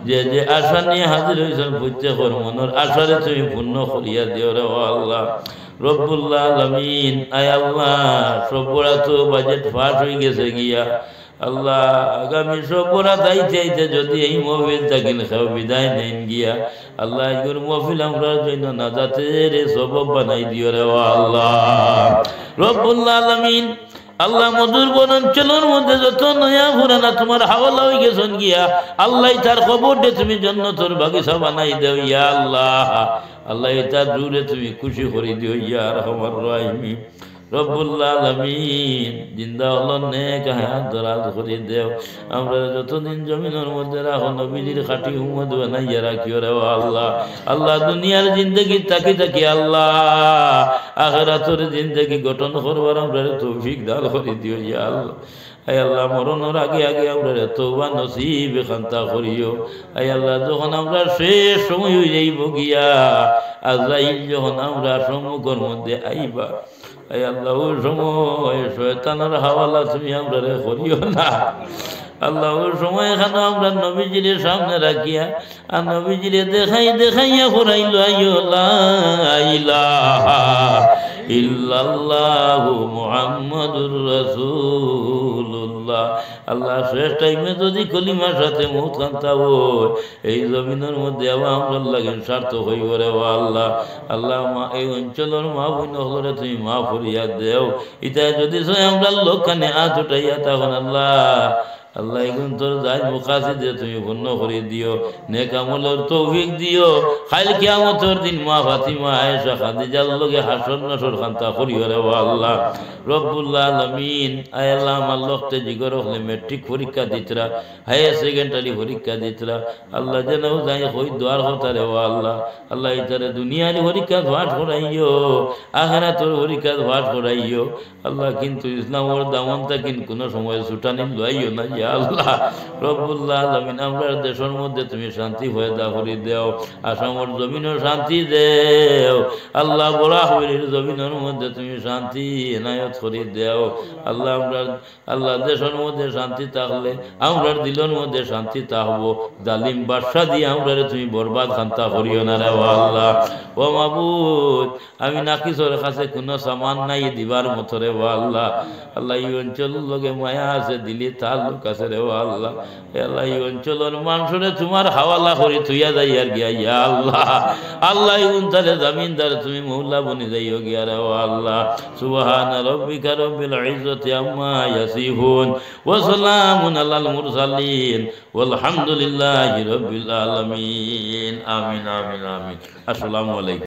যে যে আশা নিয়ে হাজির হয়েছেন প্রত্যেকের মনের আশারে তুমি পূর্ণ করিয়া দিও রে আল্লাহ রব্বুল আলামিন আয় আল্লাহ সব বড় তো বাজেট ফাঁস হয়ে গেছে গিয়া আল্লাহ আগামী সব বড় যাইতে যদি এই মহফিল থাকিন খাও বিদায় নেন গিয়া আল্লাহ এগুলো মহফিল আমরা জন্য না যাতে রে সবব বানাই দিও রে আল্লাহ রব্বুল আলামিন আল্লাহ মধুর বন অঞ্চলের মধ্যে যত নয়া পুরানা তোমার হাওলা হয়ে গেছেন গিয়া আল্লাহ তার খবর দে তুমি জান্নাতের বাগিচা বানাই দেও ইয়া আল্লাহ আল্লাহ তার জুড়ে তুমি খুশি করে দিও ইয়া আরহামার রাহিমিন রব্বুল আলামিন জিন্দা হলো নেক হায়াত দরাজ করে দেও আমরা যতদিন জমিনের মধ্যে রাখো নবীজির খাঁটি উম্মত বানাইয়া রাখিও রে আল্লাহ আল্লাহ দুনিয়ার জিন্দগি তাকি তাকি আল্লাহ আখিরাতের জিন্দগি গঠন করবার আমরা তৌফিক দান করে দিও ইয়া আল্লাহ আয় আল্লাহ মরণের আগে আগে আমরা তওবা নসিব খান্তা করিও আয় আল্লাহ যখন আমরা শেষ সময় হয়ে যাইব গিয়া আজরাইল যখন আমরা সম্মুখের মধ্যে আইবা আয় আল্লাহ ওই সময় শয়তানের হাওয়ালা তুমি আমরা করিও না আল্লাহ ওই সময় এখানে আমরা নবীজির সামনে রাখিয়া আর নবীজিরে দেখাইয়া ঘুরাইল লা ইলাহা ইল্লাল্লাহু মুহাম্মাদুর রাসূলুল্লাহ আল্লাহ শেষ টাইমে যদি কলিমার সাথে মৌত কান্তা হয় এই জমিনের মধ্যে আবার আমরা লাগে স্বার্থ হইব রে আল্লাহ আল্লাহ মা এই অঞ্চলের মা বোন হলরে তুমি মা ফরিয়া দেও ইটা যদি আমরা লোকখানে আজ উঠাইয়া তখন আল্লাহ আল্লাহ এগুন তোর যাই মুখাসি দিয়ে তুমি পূর্ণ করে দিও নেক আমলের তৌফিক দিও খাইল কিয়ামতের দিন মা ফাতিমা আয়েশা খাদিজার লগে হাসর নাসর খান্তা করিও রে আল্লাহ রব্বুল আলামিন আয় আল্লাহ আমার লক্ষ্যে জিগর হলে মেট্রিক পরীক্ষা দিতরা হায়ার সেকেন্ডারি পরীক্ষা দিতরা আল্লাহ যেন যাই হই দোয়ার হতা রে আল্লাহ আল্লাহ ইতারে দুনিয়ার পরীক্ষা ভাট করাইও আখিরাতের পরীক্ষা ভাট করাইও আল্লাহ কিন্তু ইসলামের দামনটা কিন্তু কোনো সময় ছুটানি লইও না আল্লাহ রব্বুল আলামিন আমরা দেশের মধ্যে তুমি শান্তি পয়দা করে দেও আসামের জমিনও শান্তি দেও আল্লাহ বরাহবের জমিনের মধ্যে তুমি শান্তি এনায়ত করে দেও আল্লাহ আমরা আল্লাহ দেশের মধ্যে শান্তি থাকলে আমরা দিলের মধ্যে শান্তি থাকবো জালিম বাদশা দিয়ে আমরা তুমি বরবাদ খান্তা করিও না রে আল্লাহ ও মাবুদ আমি নাকিসের কাছে কোনো সামান নাই দিবার মতো রে আল্লাহ আল্লাহ এই অঞ্চল লগে মায়া আছে দিলি তার লোক আছে রে আল্লাহ আল্লাহ এই অঞ্চলের মানুষরে তোমার হাওয়ালা করে থুইয়া যাই আর গিয়া ইয়া আল্লাহ আল্লাহ উনতারে জামিনদার তুমি মৌলা বনি যাইও গিয়া রে আল্লাহ সুবহান রাব্বিকা রাব্বিল ইজ্জাতি আম্মা ইয়াসিফুন ওয়া সালামুন আলাল মুরসালিন ওয়ালহামদুলিল্লাহি রাব্বিল আলামিন আমিন আমিন আমিন আসসালামু আলাইকুম।